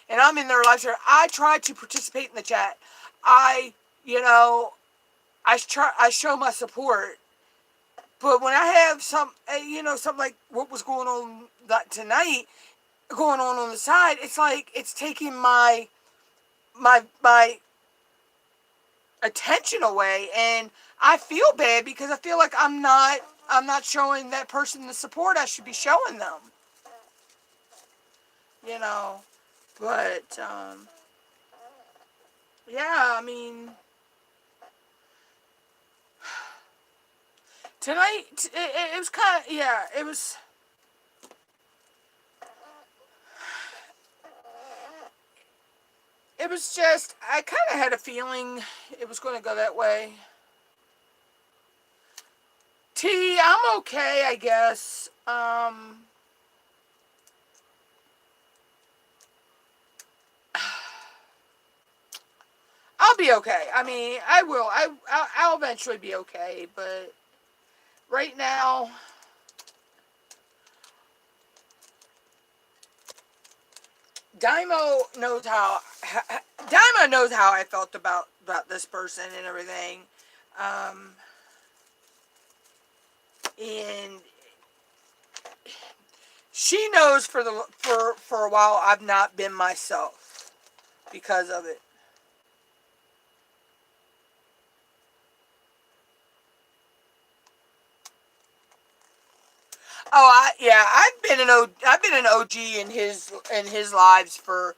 and I'm in their live stream, I try to participate in the chat. I, you know, I show my support. But when I have something like what was going on tonight, going on the side, it's like it's taking my attention away, and I feel bad because I feel like I'm not showing that person the support I should be showing them. You know, but yeah, I mean, tonight it was kind of it was just I kind of had a feeling it was going to go that way. T, I'm okay, I guess. I'll be okay. I mean, I will. I'll eventually be okay, but right now, Daimo knows how. Daima knows how I felt about this person and everything, um, and she knows for a while I've not been myself because of it. Oh, I've been an OG in his lives for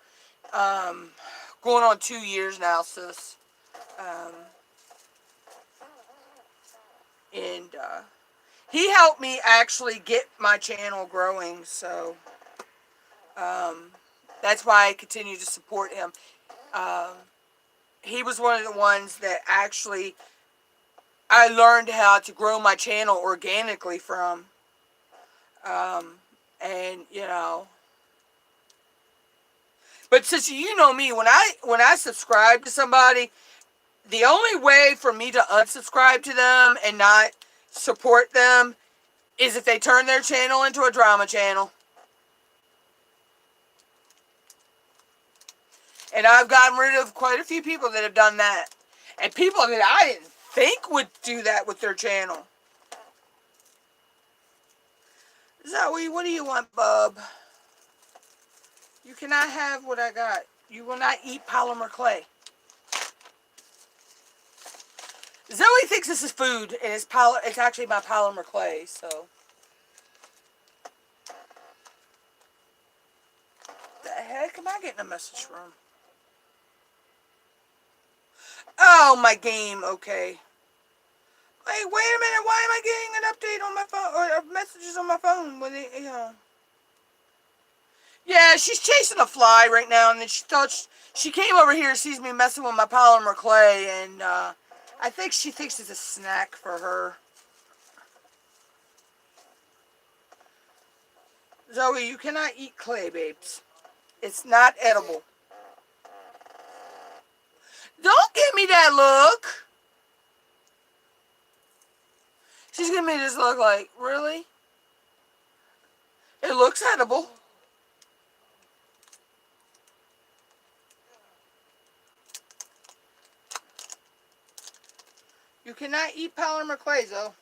going on 2 years now, sis. Um, and he helped me actually get my channel growing, so um, that's why I continue to support him. Um, he was one of the ones that actually I learned how to grow my channel organically from. And but since you know me, when I subscribe to somebody, the only way for me to unsubscribe to them and not support them is if they turn their channel into a drama channel. And I've gotten rid of quite a few people that have done that. And people that I didn't think would do that with their channel. Zoe, what do you want, bub? You cannot have what I got. You will not eat polymer clay. Zoe thinks this is food, and it's actually my polymer clay, so. The heck am I getting a message from? Oh, my game, okay. Wait a minute, why am I getting an update on my phone, or messages on my phone when Yeah, she's chasing a fly right now, and then she came over here, sees me messing with my polymer clay, and I think she thinks it's a snack for her. Zoe, you cannot eat clay, babes. It's not edible. Don't give me that look. She's giving me this look like, really? It looks edible. You cannot eat polymer clay, though.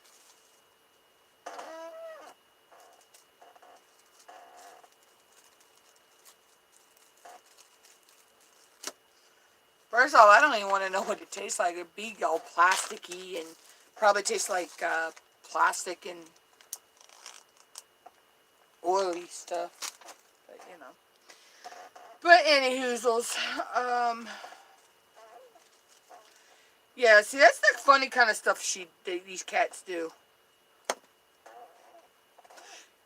First of all, I don't even want to know what it tastes like. It'd be all plasticky and probably tastes like plastic and oily stuff. But, you know. But anywhoozles, yeah, see, that's the funny kind of stuff these cats do.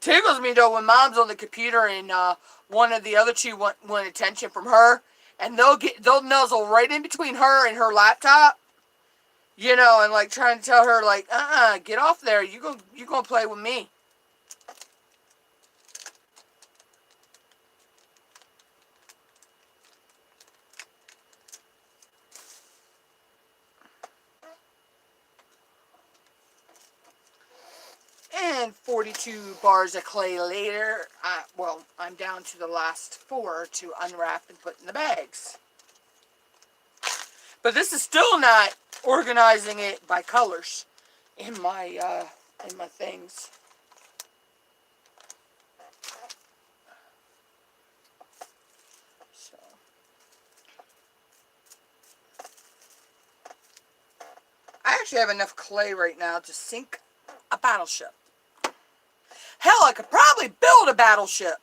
Tickles me though when mom's on the computer and one of the other two want attention from her, and they'll nuzzle right in between her and her laptop, you know, and like trying to tell her like, get off there, you gonna play with me. And 42 bars of clay later, well, I'm down to the last 4 to unwrap and put in the bags. But this is still not organizing it by colors in my things. So I actually have enough clay right now to sink a battleship. Hell, I could probably build a battleship.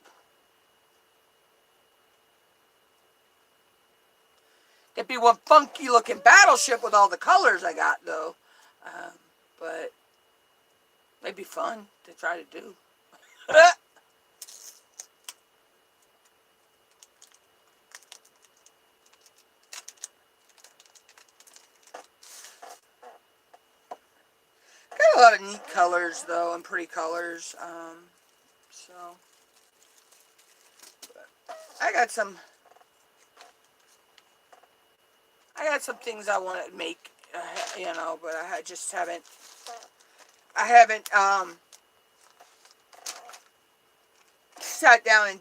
It'd be one funky looking battleship with all the colors I got though. But it'd be fun to try to do. Got a lot of neat colors though, and pretty colors. So I got some things I want to make, you know, but I just haven't. Sat down and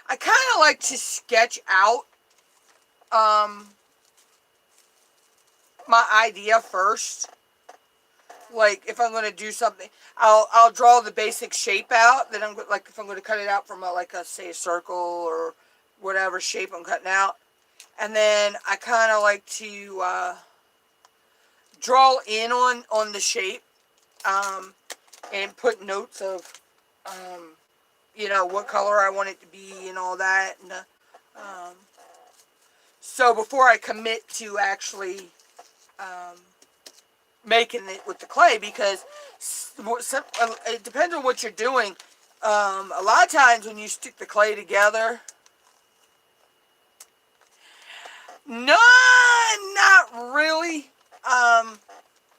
I kind of like to sketch out my idea first. Like if I'm going to do something, I'll draw the basic shape out. Then like if I'm going to cut it out from say a circle or whatever shape I'm cutting out, and then I kind of like to draw in on the shape and put notes of you know what color I want it to be and all that. And so before I commit to actually making it with the clay, because it depends on what you're doing. A lot of times when you stick the clay together, no, not really.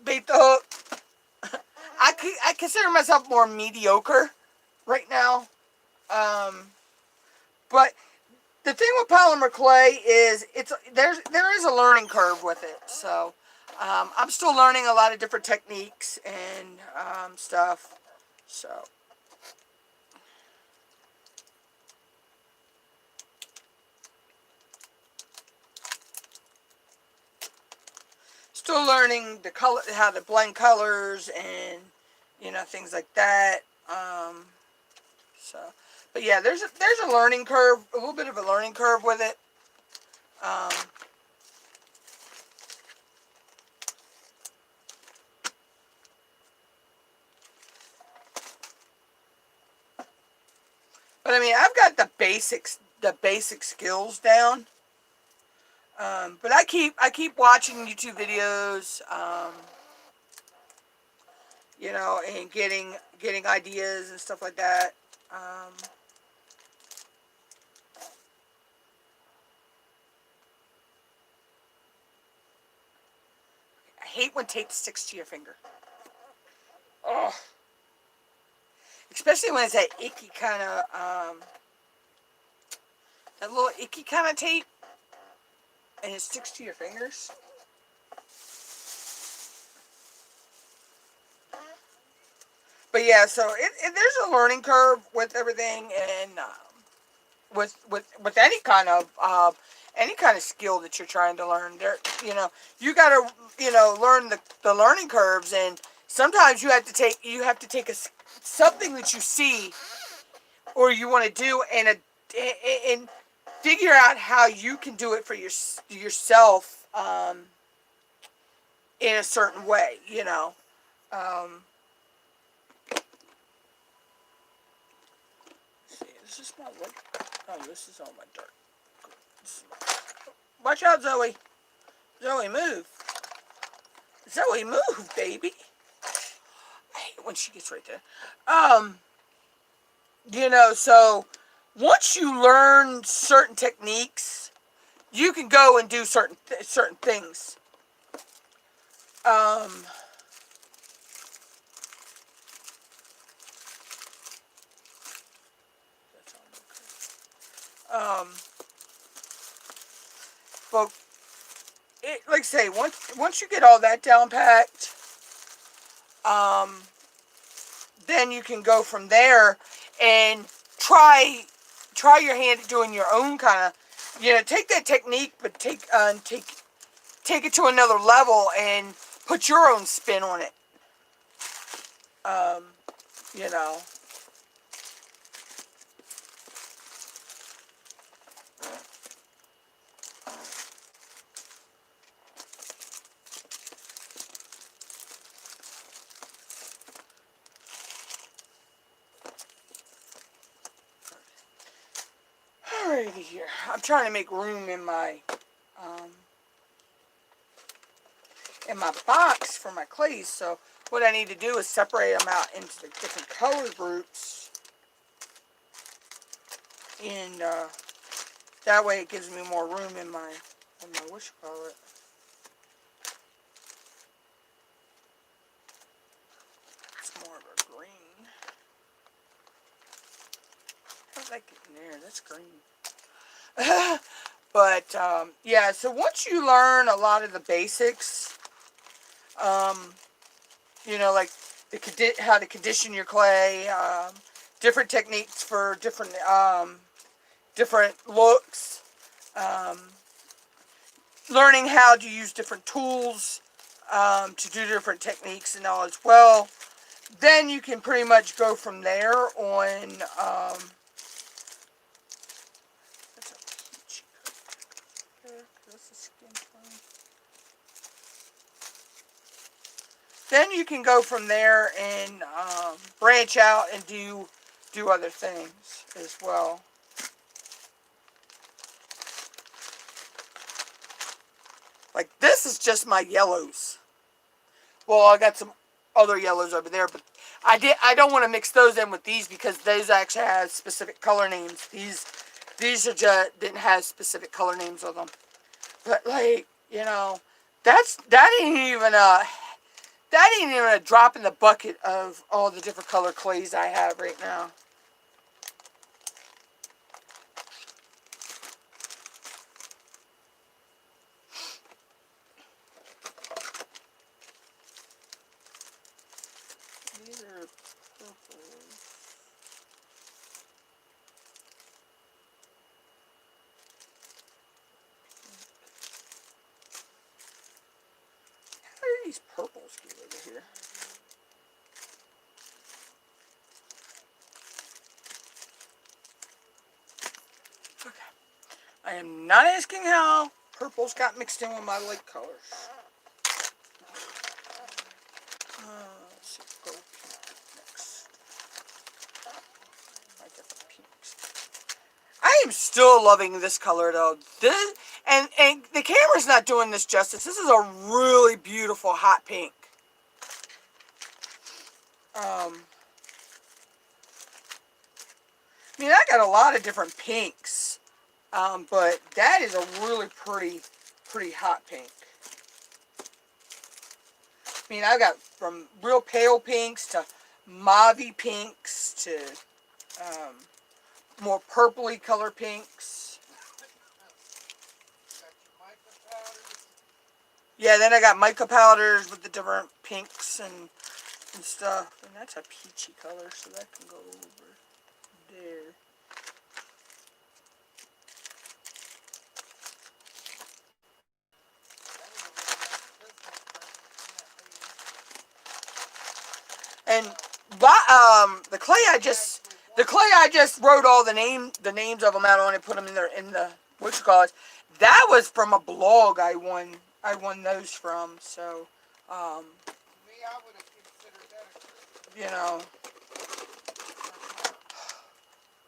Bait the hook. I consider myself more mediocre right now. But the thing with polymer clay is there is a learning curve with it. So I'm still learning a lot of different techniques and stuff. So still learning the color, how to blend colors, and you know things like that. So, but yeah, there's a learning curve, a little bit of a learning curve with it. But I mean, I've got the basic skills down. But I keep watching YouTube videos, you know, and getting ideas and stuff like that. I hate when tape sticks to your finger. Oh, especially when it's that icky kind of that little icky kind of tape, and it sticks to your fingers. But yeah, so there's a learning curve with everything, and with any kind of skill that you're trying to learn. There, you know, you gotta learn the learning curves, and sometimes you have to take something that you see or you want to do and figure out how you can do it for yourself in a certain way, you know. Um, let's see, this is my wood. Oh, this is all my dirt. Watch out, Zoe. Zoe, move. Zoe, move, baby. I hate when she gets right there. You know, so once you learn certain techniques, you can go and do certain things. Um, um, but like I say, once you get all that down packed, then you can go from there and try your hand at doing your own kind of, you know, take that technique, but take it to another level and put your own spin on it. You know. Alrighty here. I'm trying to make room in my box for my clays. So what I need to do is separate them out into the different color groups, and that way it gives me more room in my what you call it. It's more of a green. How's that get in there? That's green. But yeah, so once you learn a lot of the basics, you know, like how to condition your clay, different techniques for different looks, learning how to use different tools to do different techniques and all as well, then you can pretty much go from there on. That's a peachy color. That's a skin tone. Then you can go from there and branch out and do other things as well. Like this is just my yellows. Well, I got some other yellows over there, but I don't want to mix those in with these because those actually have specific color names. These are just didn't have specific color names on them. But like, you know, that ain't even a drop in the bucket of all the different color clays I have right now. These are purples. How are these purples get over here? Okay. I am not asking how purples got mixed in with my light colors. Let's see, go pink next. I got the pinks. I am still loving this color though. And the camera's not doing this justice. This is a really beautiful hot pink. I mean, I got a lot of different pinks, but that is a really pretty hot pink. I mean, I've got from real pale pinks to mauve pinks to more purpley color pinks. Yeah, then I got mica powders with the different pinks and stuff. And that's a peachy color, so that can go over there. And the clay I just The clay, I just wrote all the names of them out on it, put them in the what you call it. That was from a blog I won those from. So, um, Me, I would have considered that a Christmas you know,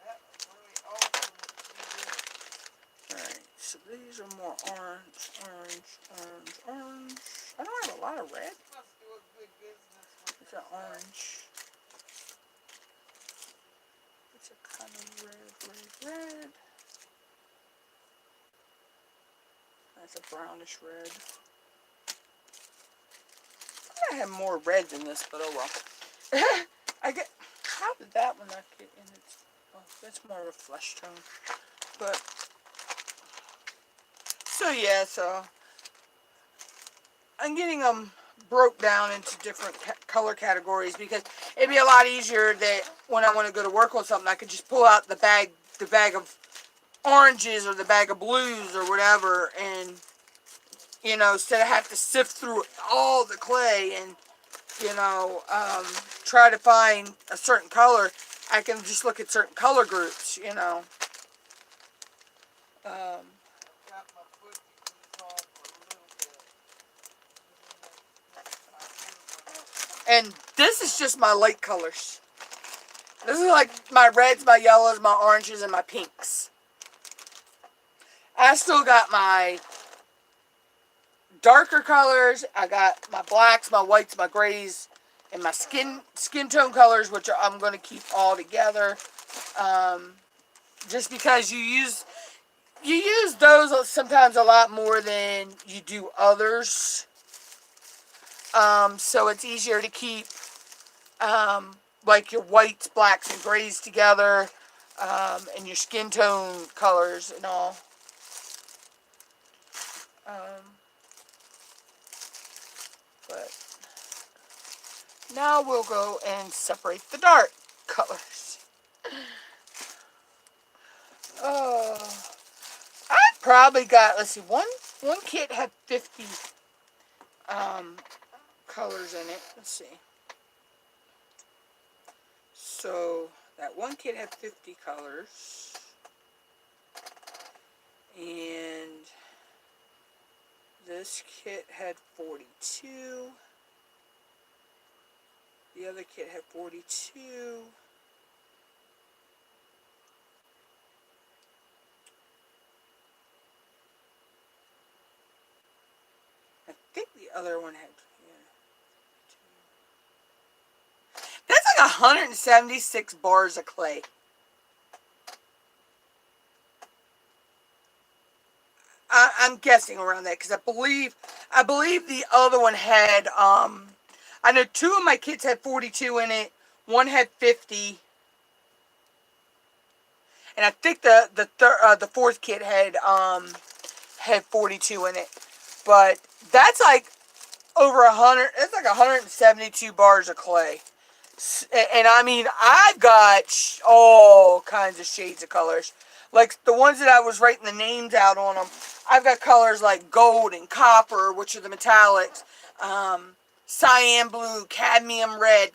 that really old from what she did. all right. So these are more orange, orange, orange, orange. I don't have a lot of red. She must do a good business with It's her an stuff. orange. It's a kind of red. That's a brownish red. I have more red than this, but oh well. I get. How did that one not get in its? Oh, that's more of a flesh tone. But so yeah, so I'm getting them broke down into different color categories because it'd be a lot easier that when I want to go to work on something, I could just pull out the bag of oranges or the bag of blues or whatever, and instead of have to sift through all the clay and try to find a certain color, I can just look at certain color groups. Um, Got my foot ease off a little bit. and this is just my light colors. This is like my reds, my yellows, my oranges, and my pinks. I still got my darker colors. I got my blacks, my whites, my grays, and my skin tone colors, which I'm going to keep all together. Just because you use those sometimes a lot more than you do others. So it's easier to keep like your whites, blacks, and grays together, and your skin tone colors and all. But now we'll go and separate the dark colors. Oh, I probably got, let's see, one kit had 50 colors in it. Let's see. So that one kit had 50 colors, and this kit had 42. The other kit had 42. I think the other one had, that's like 176 bars of clay. I'm guessing around that because I believe the other one had I know two of my kits had 42 in it. One had 50, and I think the fourth kit had 42 in it. But that's like over 100. It's like 172 bars of clay. And I mean, I've got all kinds of shades of colors. Like the ones that I was writing the names out on them, I've got colors like gold and copper, which are the metallics, cyan blue, cadmium red,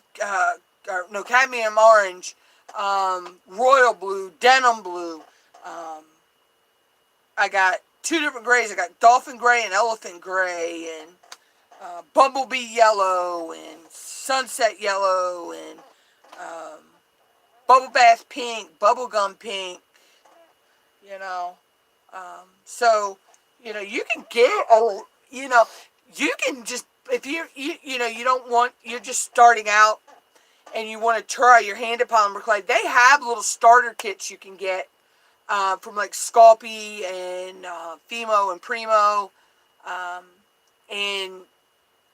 no, cadmium orange, royal blue, denim blue. I got two different grays. I got dolphin gray and elephant gray, and bumblebee yellow, and sunset yellow, and bubble bath pink, bubblegum pink, you know. So, you can get you can just, if you don't want, you're just starting out and you want to try your hand at polymer clay, they have little starter kits you can get from like Sculpey and Fimo and Primo, and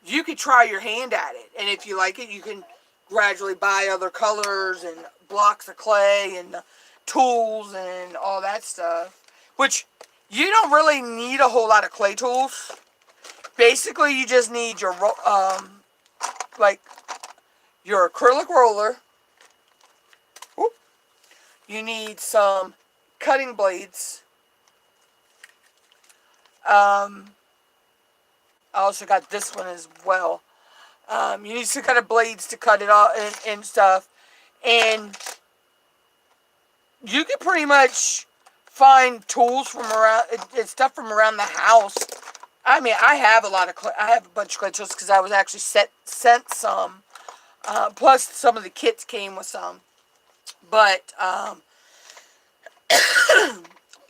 you can try your hand at it, and if you like it, you can gradually buy other colors and blocks of clay and tools and all that stuff, which you don't really need a whole lot of clay tools. Basically, you just need your like your acrylic roller. Whoop. You need some cutting blades. I also got this one as well. You need some kind of blades to cut it all and stuff. And you can pretty much find tools from around and stuff from around the house. I mean, I have a lot of I have a bunch of clay tools because I was actually sent some. Plus, some of the kits came with some. But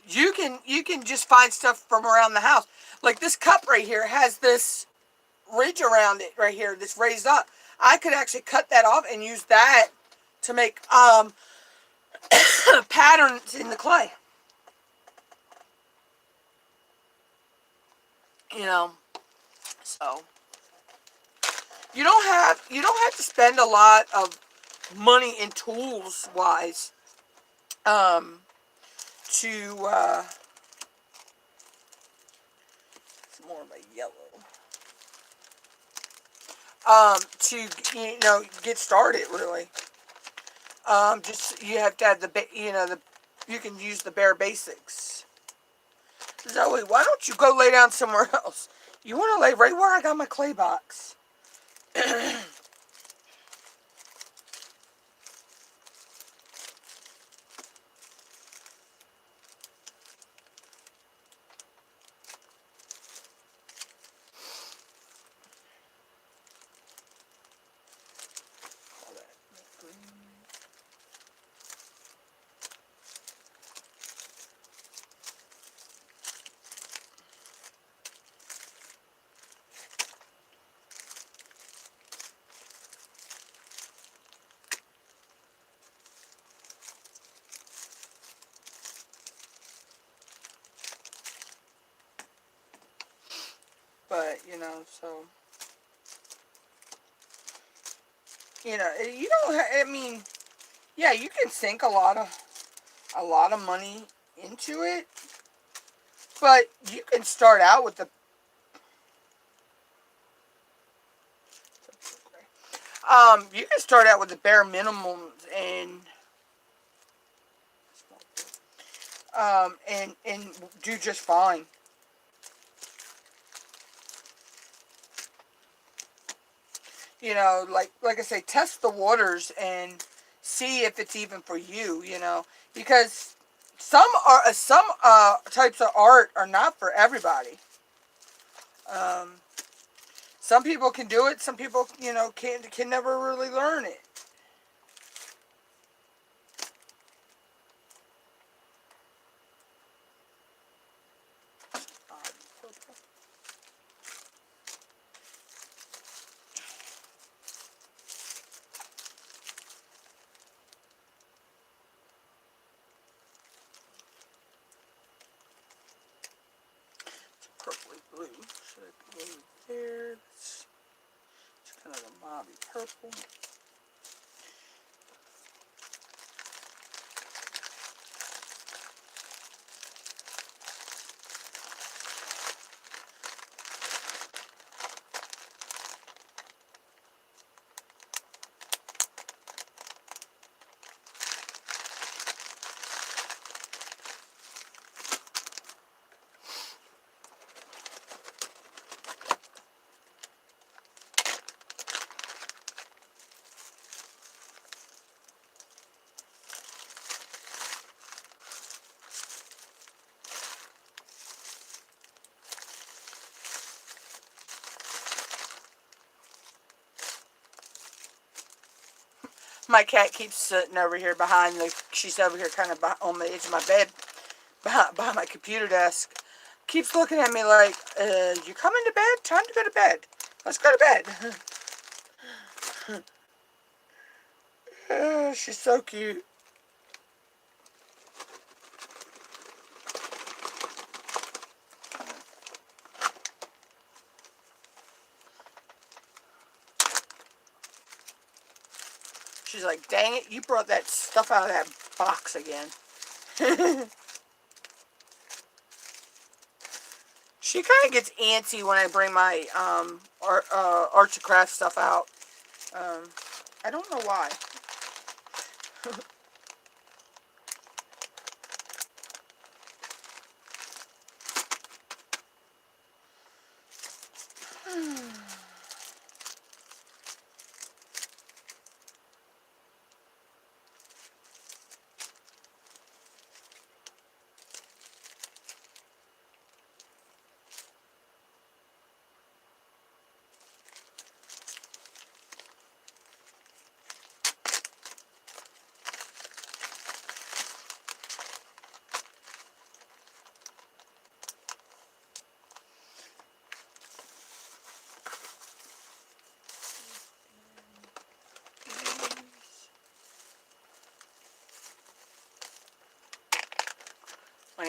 you can just find stuff from around the house. Like this cup right here has this ridge around it right here that's raised up. I could actually cut that off and use that to make patterns in the clay. You know, so you don't have to spend a lot of money in tools wise um, to it's more of a yellow to get started really. Just you have to have the you can use the bare basics. Zoe, why don't you go lay down somewhere else? You want to lay right where I got my clay box. But so you don't. I mean, yeah, you can sink a lot of money into it, but you can start out with the bare minimums and do just fine. Like I say, test the waters and see if it's even for you. Because some types of art are not for everybody. Um, some people can do it. Some people, can never really learn it. Purpley blue. Should I go there? It's kind of a mobby purple. My cat keeps sitting over here she's over here kind of on the edge of my bed, behind my computer desk. Keeps looking at me like, you coming to bed? Time to go to bed. Let's go to bed. She's so cute. She's like, dang it, you brought that stuff out of that box again. She kind of gets antsy when I bring my arts and crafts stuff out. I don't know why.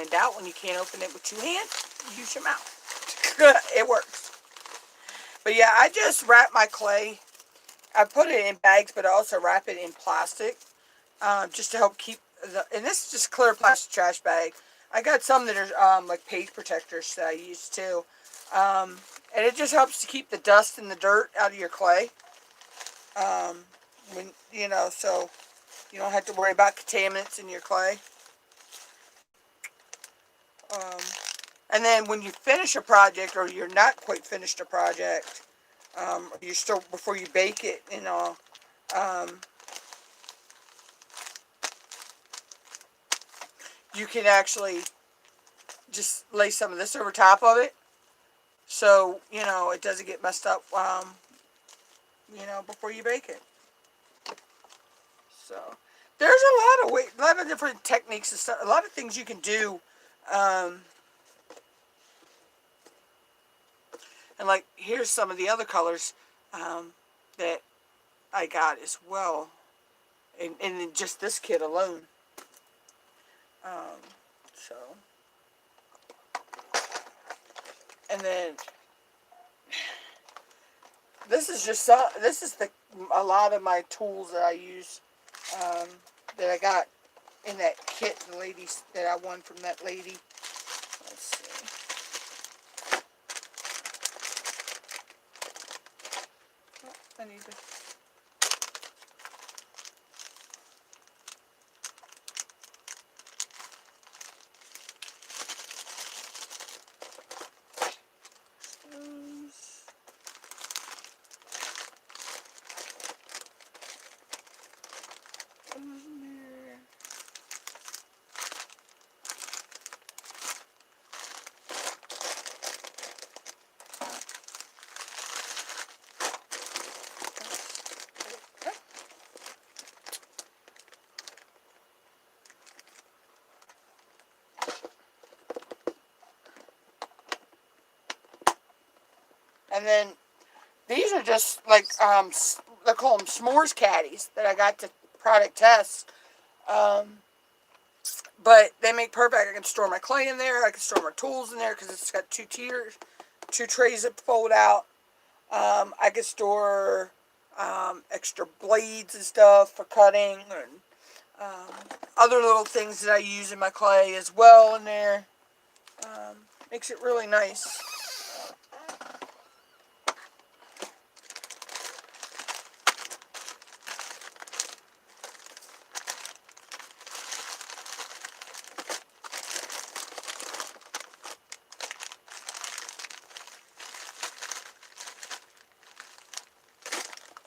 hand out when you can't open it with 2 hands. Use your mouth. It works. But yeah, I just wrap my clay. I put it in bags, but I also wrap it in plastic, just to help keep and this is just clear plastic trash bag. I got some that are like page protectors that I use too. And it just helps to keep the dust and the dirt out of your clay. When so you don't have to worry about contaminants in your clay. Um, and then when you finish a project, or you're not quite finished a project, or you're still before you bake it, you can actually just lay some of this over top of it, so it doesn't get messed up. Before you bake it. So there's a lot of different techniques and stuff, a lot of things you can do. And like, here's some of the other colors that I got as well, in just this kit alone. So, and then this is a lot of my tools that I use, that I got in that kit, the ladies that I won from that lady. Let's see. Oh, I need to. And then these are just like, they call them s'mores caddies that I got to product test. But they make perfect. I can store my clay in there. I can store my tools in there because it's got 2 tiers, 2 trays that fold out. I can store extra blades and stuff for cutting, and other little things that I use in my clay as well in there. Makes it really nice.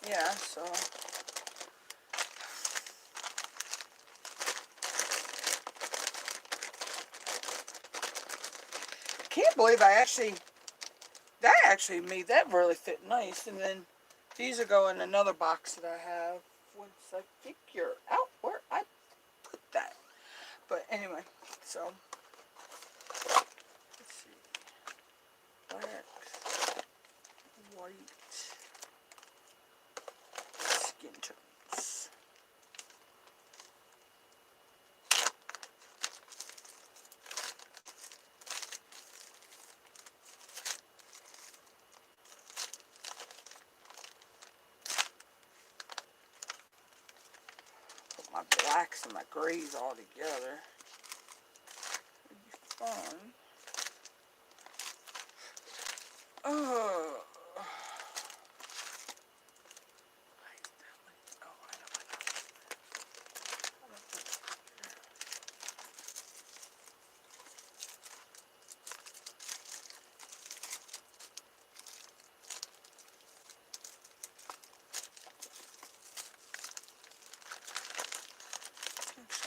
Yeah, so I can't believe that actually made that really fit nice. And then these will go in another box that I have once I figure out where I put that. But anyway, so let's see. Black, white, skin tones. Put my blacks and my grays all together. It'd be fun. Oh.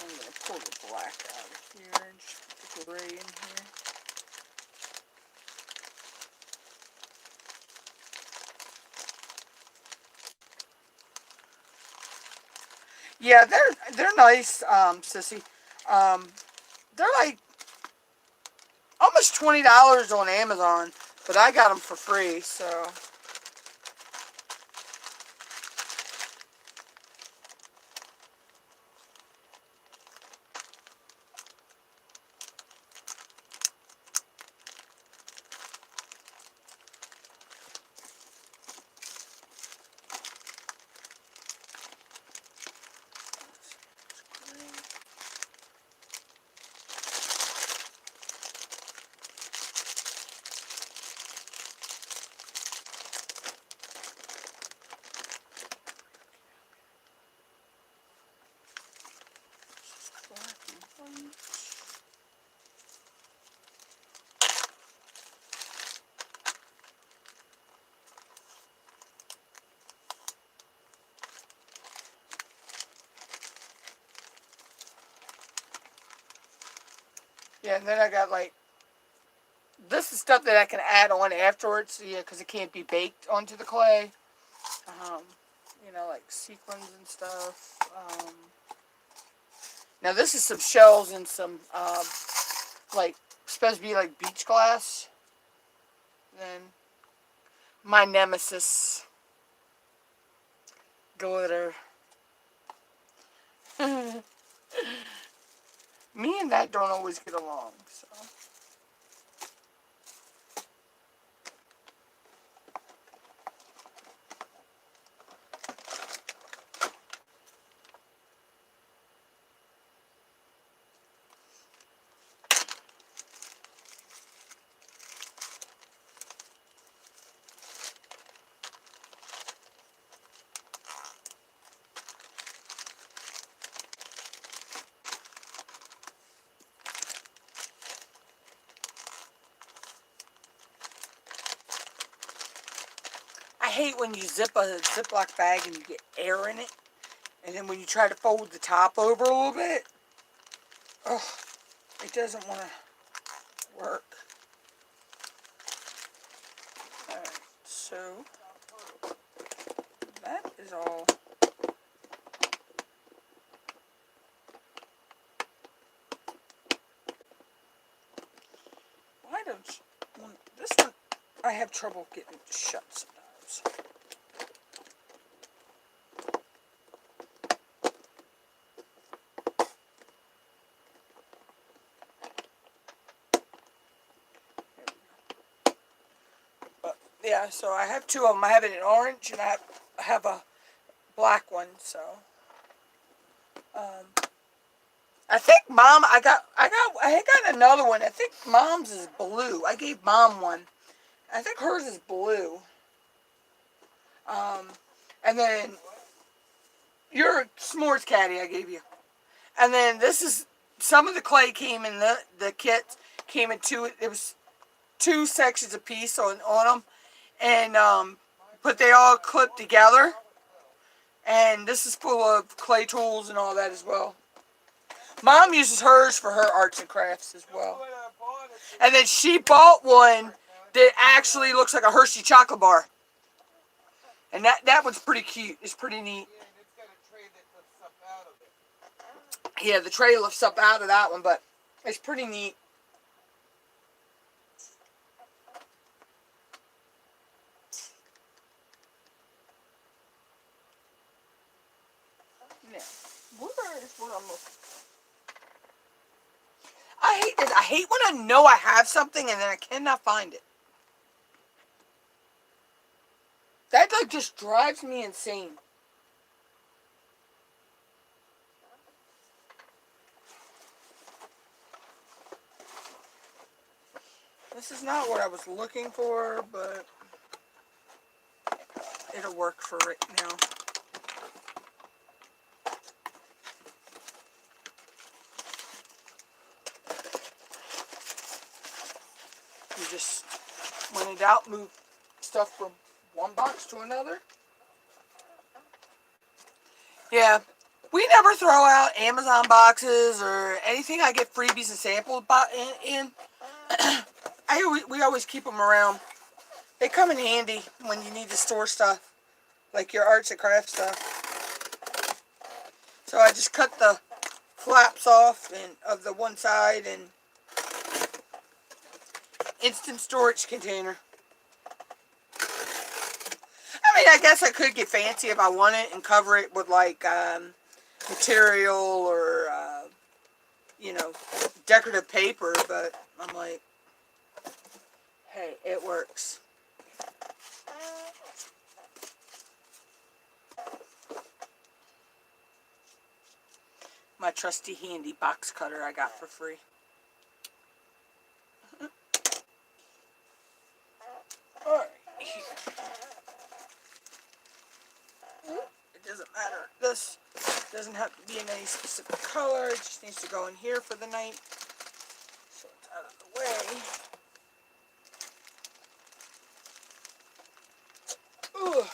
I'm going to pull the black out of here and just put the gray in here. Yeah, they're nice, Sissy. They're like almost $20 on Amazon, but I got them for free, so. Yeah, and then I got like, this is stuff that I can add on afterwards, yeah, because it can't be baked onto the clay. Um, you know, like sequins and stuff. Now this is some shells and some, like, supposed to be like beach glass. Then my nemesis, glitter. Me and that don't always get along, so. I hate when you zip a Ziploc bag and you get air in it. And then when you try to fold the top over a little bit, oh, it doesn't want to work. Alright, so that is all. Why don't you, this one, I have trouble getting it to shut sometimes. But yeah, so I have two of them. I have it in orange and I have a black one. So I think Mom, I got another one. I think Mom's is blue. I gave Mom one. I think hers is blue. And then your s'mores caddy I gave you. And then this is, some of the clay came in the kit, came in two, it was two sections a piece on them. And, but they all clipped together. And this is full of clay tools and all that as well. Mom uses hers for her arts and crafts as well. And then she bought one that actually looks like a Hershey chocolate bar. And that one's pretty cute. It's pretty neat. Yeah, the tray lifts up out of that one, but it's pretty neat. Now, where is what I'm looking for? I hate this. I hate when I know I have something and then I cannot find it. That like just drives me insane. This is not what I was looking for, but it'll work for right now. You just, when in doubt, move stuff from one box to another. Yeah, we never throw out Amazon boxes or anything I get freebies and samples in. We always keep them around. They come in handy when you need to store stuff, like your arts and crafts stuff. So I just cut the flaps off of the one side and instant storage container. I mean, I guess I could get fancy if I wanted and cover it with like material or you know, decorative paper, but I'm like, hey, it works. My trusty handy box cutter I got for free. Alright. It doesn't matter. This doesn't have to be in any specific color. It just needs to go in here for the night. So it's out of the way. Ugh.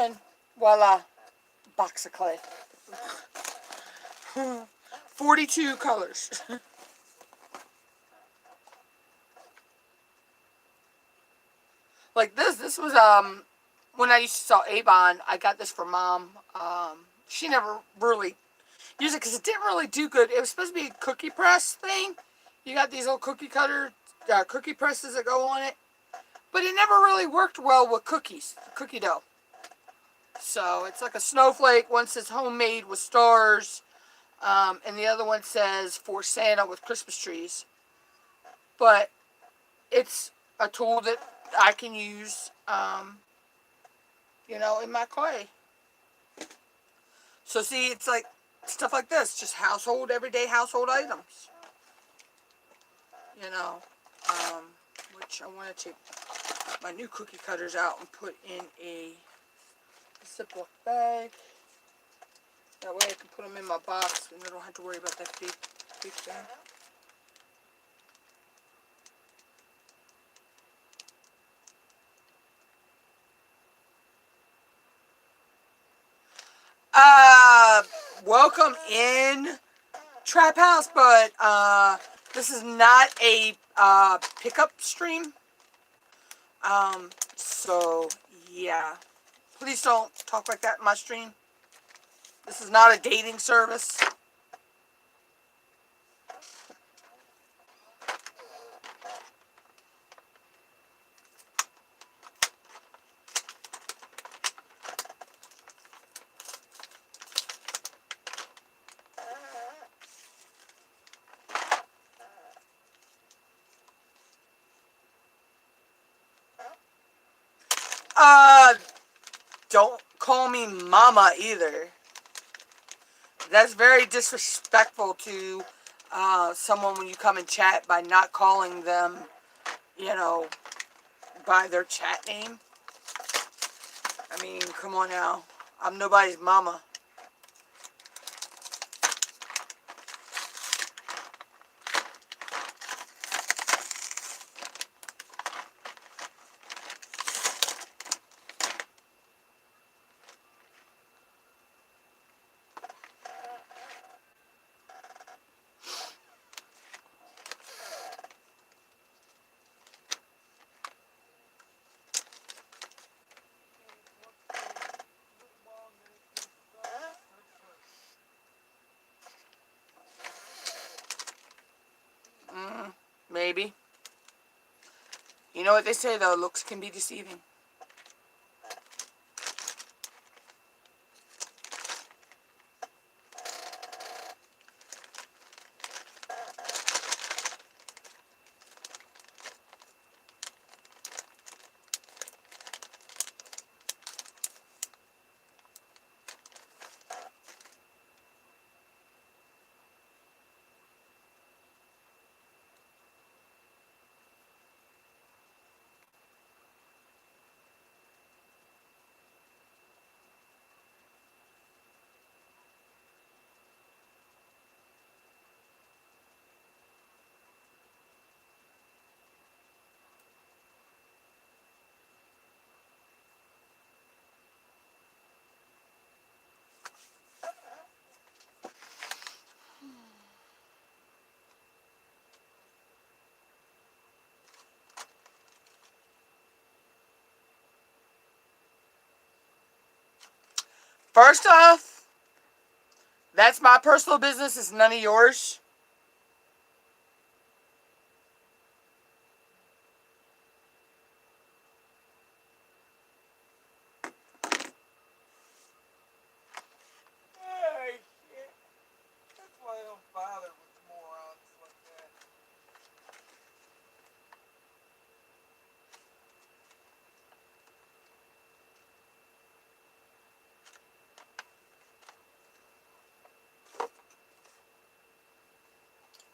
And voila, box of clay. 42 colors. Like this was when I used to sell Avon. I got this for Mom. She never really used it because it didn't really do good. It was supposed to be a cookie press thing. You got these little cookie presses that go on it, but it never really worked well with cookie dough. So it's like a snowflake. One says homemade with stars, and the other one says for Santa with Christmas trees. But it's a tool that I can use, in my clay. So see, it's like stuff like this, just everyday household items. Which I want to take my new cookie cutters out and put in a Ziploc bag. That way I can put them in my box and I don't have to worry about that big thing. Welcome in Trap House, but this is not a pickup stream. So yeah, please don't talk like that in my stream. This is not a dating service. Don't call me mama either. That's very disrespectful to someone when you come and chat by not calling them, by their chat name. I mean, come on now. I'm nobody's mama. Maybe. You know what they say though, looks can be deceiving. First off, that's my personal business. It's none of yours. Hey, shit. That's why I don't bother with morons like that.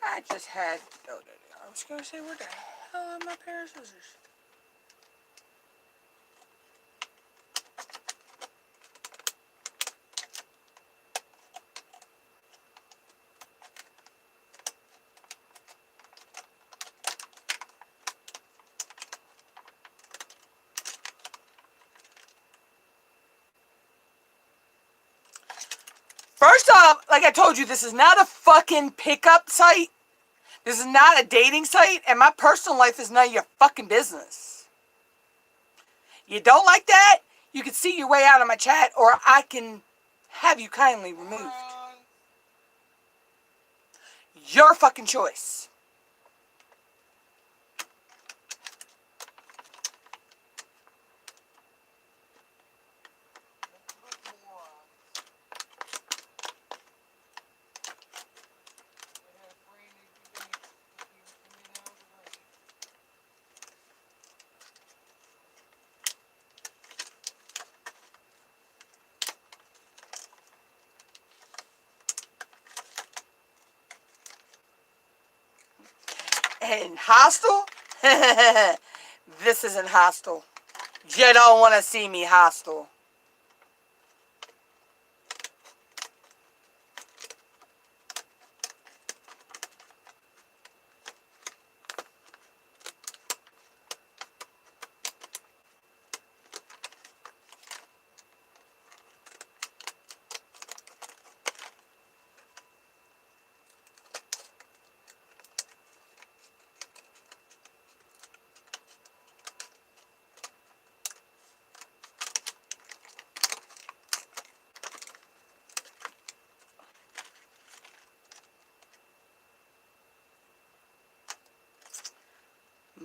I just had. Oh, I was going to say, where the hell are my pair of scissors? First off, like I told you, this is not a fucking pickup site. This is not a dating site, and my personal life is none of your fucking business. You don't like that? You can see your way out of my chat, or I can have you kindly removed. Your fucking choice. And hostile? This isn't hostile. You don't want to see me hostile.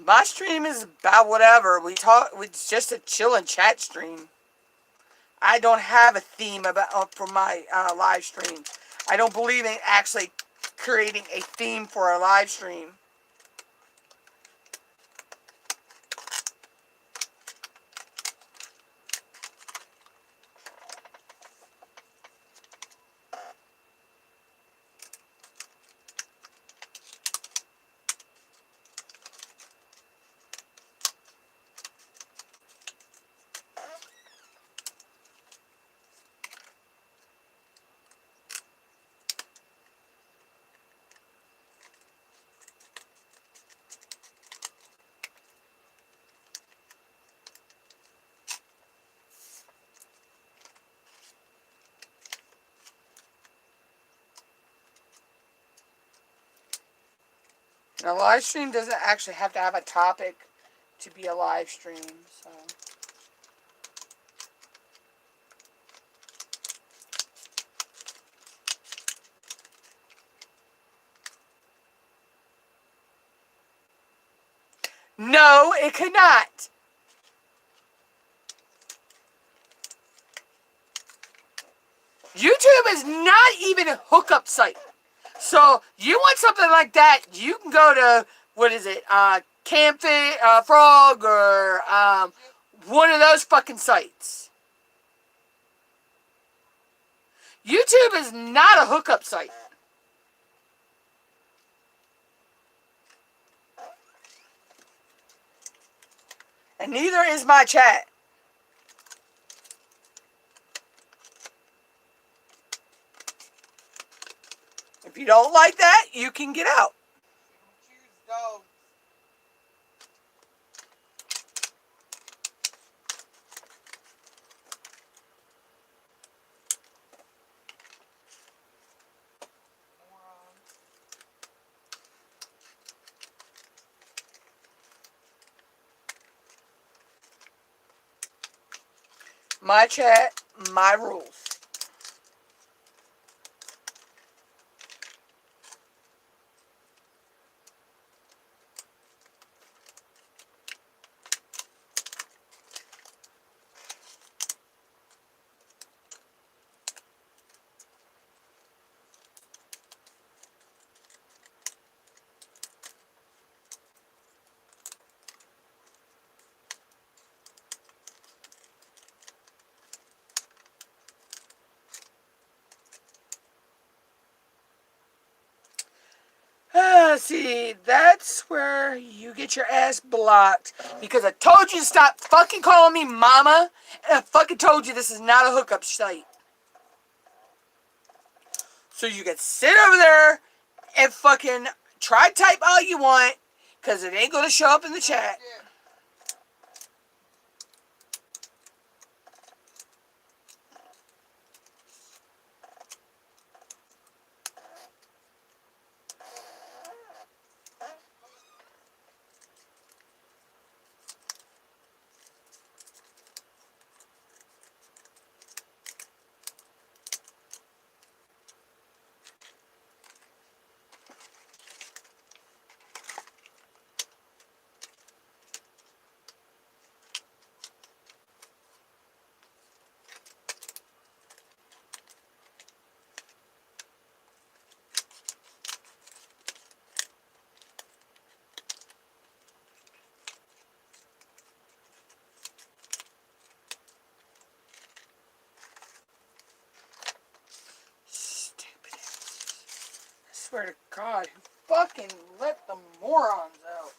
My stream is about whatever. It's just a chillin' chat stream. I don't have a theme for my live stream. I don't believe in actually creating a theme for a live stream. A live stream doesn't actually have to have a topic to be a live stream, so. No, it could not. YouTube is not even a hookup site. So, you want something like that, you can go to, what is it, Camping, Frog, or one of those fucking sites. YouTube is not a hookup site. And neither is my chat. If you don't like that, you can get out. My chat, my rules. See, that's where you get your ass blocked. Because I told you to stop fucking calling me mama. And I fucking told you this is not a hookup site. So you can sit over there and fucking try to type all you want. Because it ain't going to show up in the chat. swear to God, who fucking let the morons out?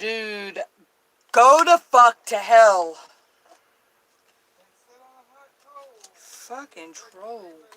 Dude, go the fuck to hell. Fucking trolls.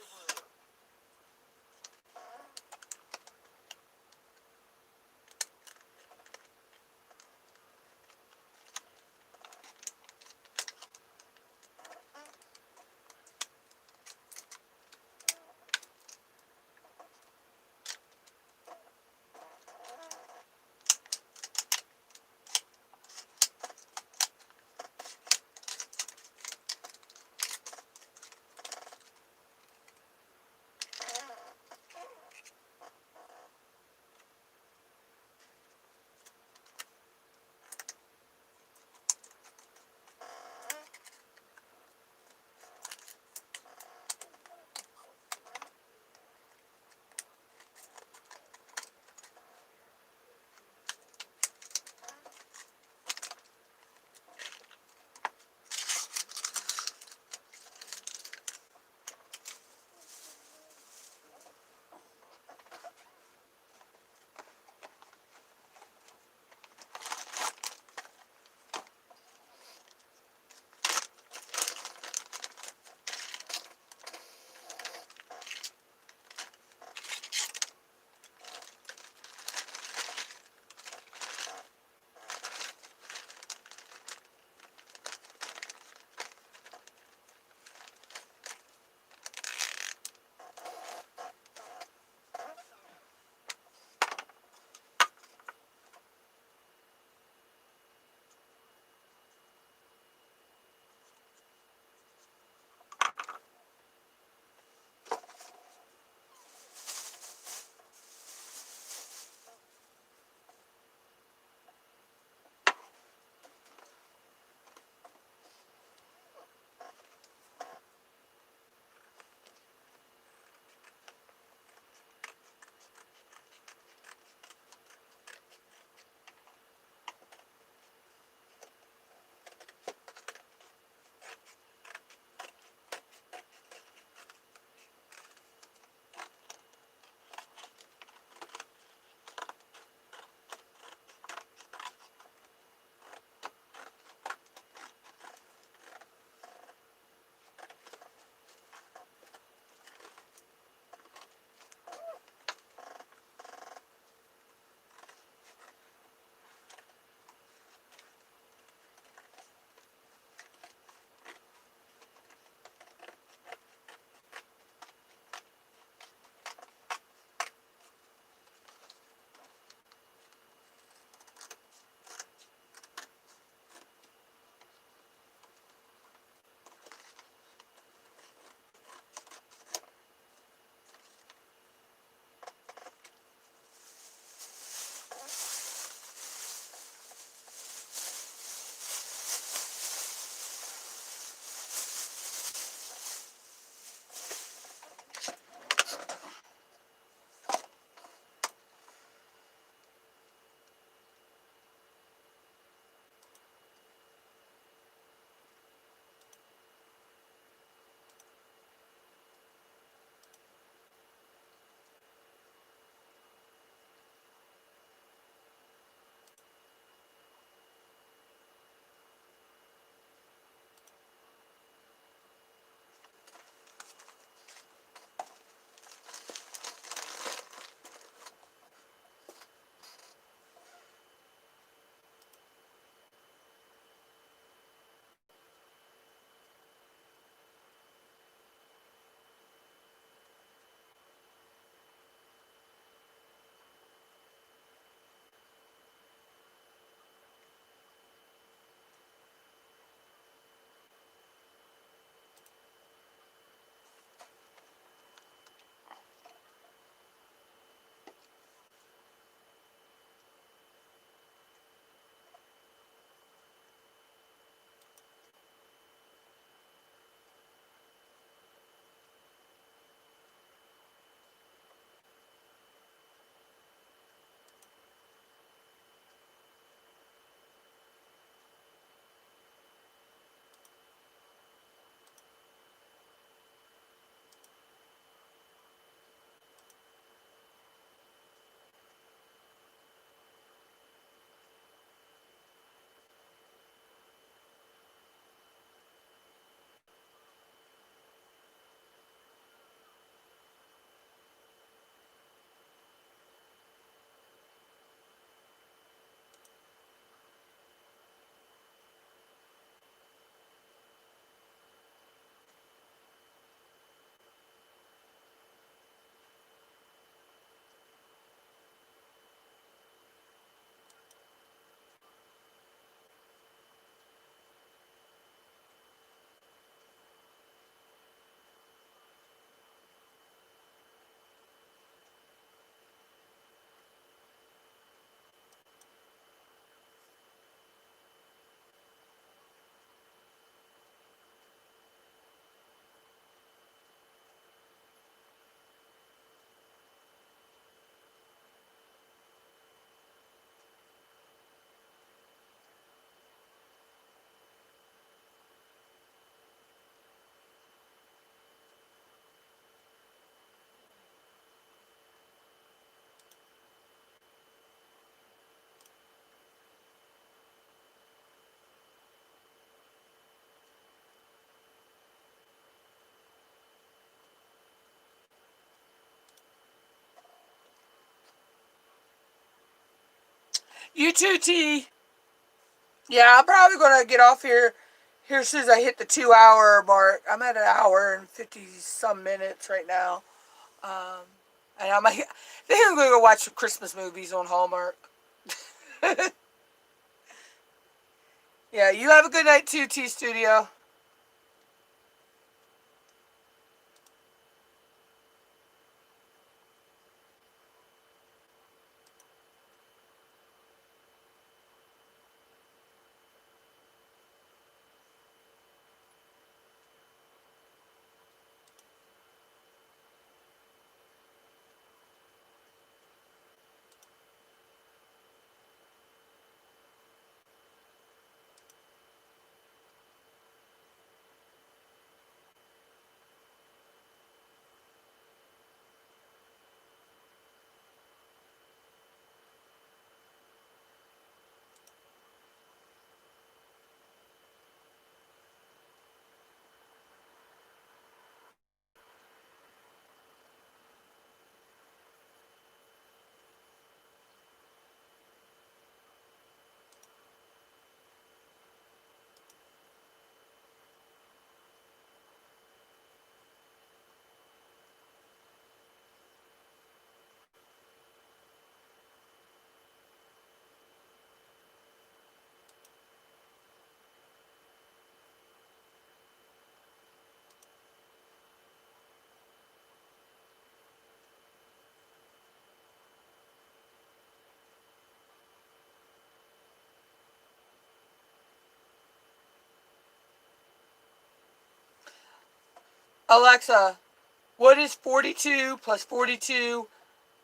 You too, T. Yeah, I'm probably gonna get off here as soon as I hit the 2 hour mark. I'm at an hour and 50 some minutes right now. And I think I'm gonna go watch some Christmas movies on Hallmark. Yeah, you have a good night too, T Studio. Alexa, what is 42 plus 42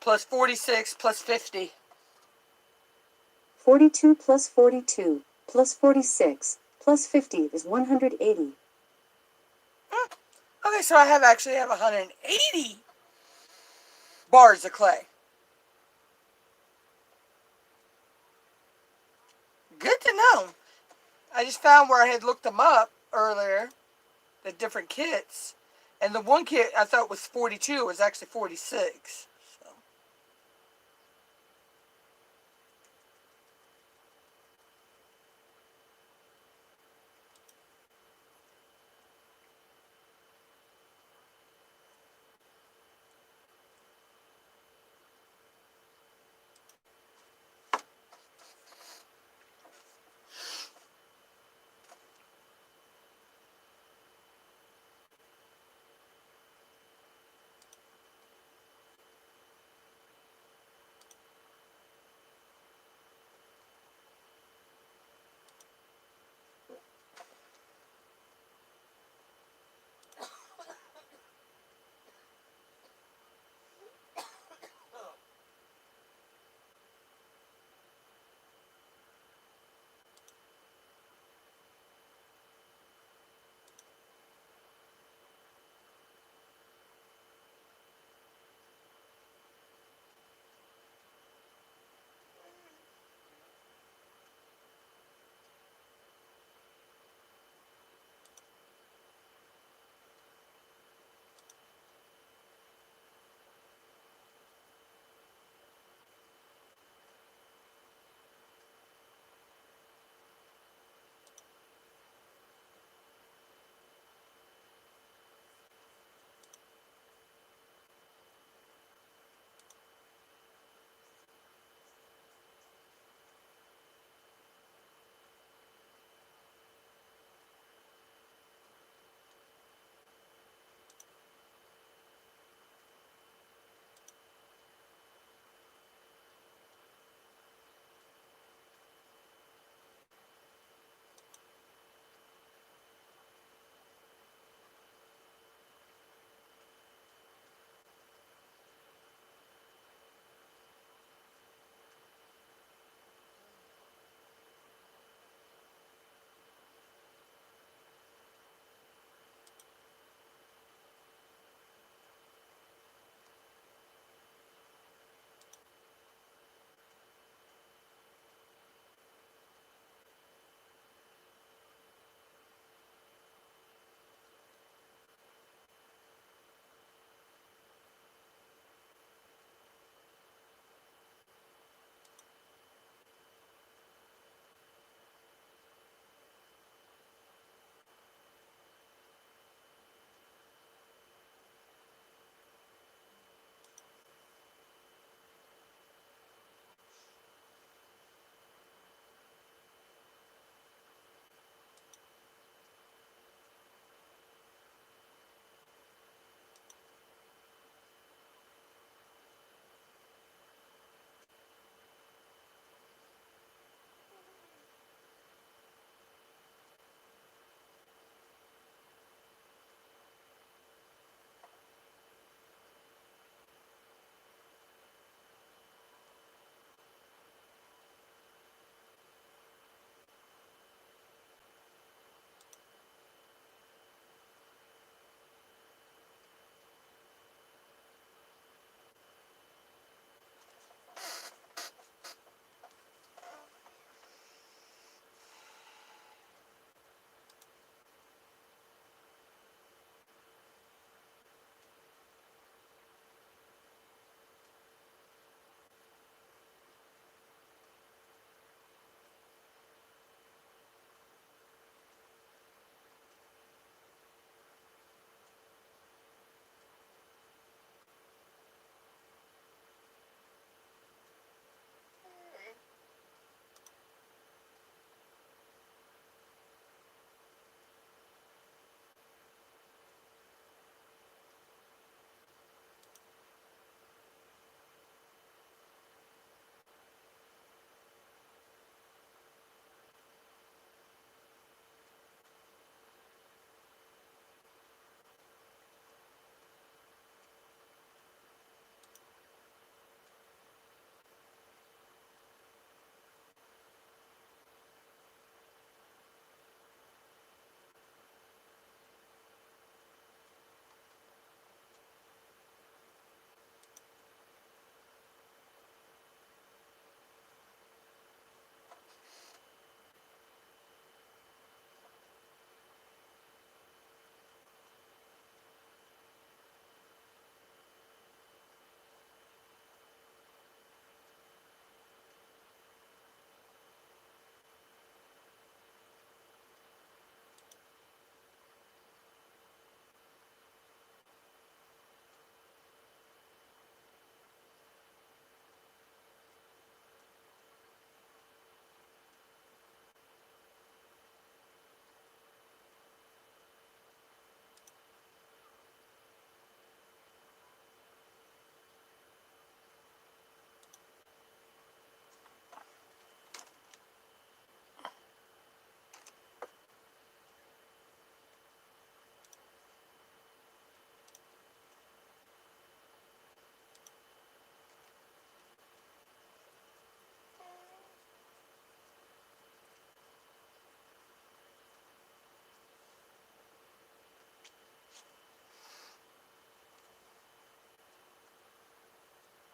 plus 46 plus 50? 42 plus 42 plus 46 plus 50 is 180. Okay, so I actually have 180 bars of clay. Good to know. I just found where I had looked them up earlier, the different kits, and the one kit I thought was 42 was actually 46.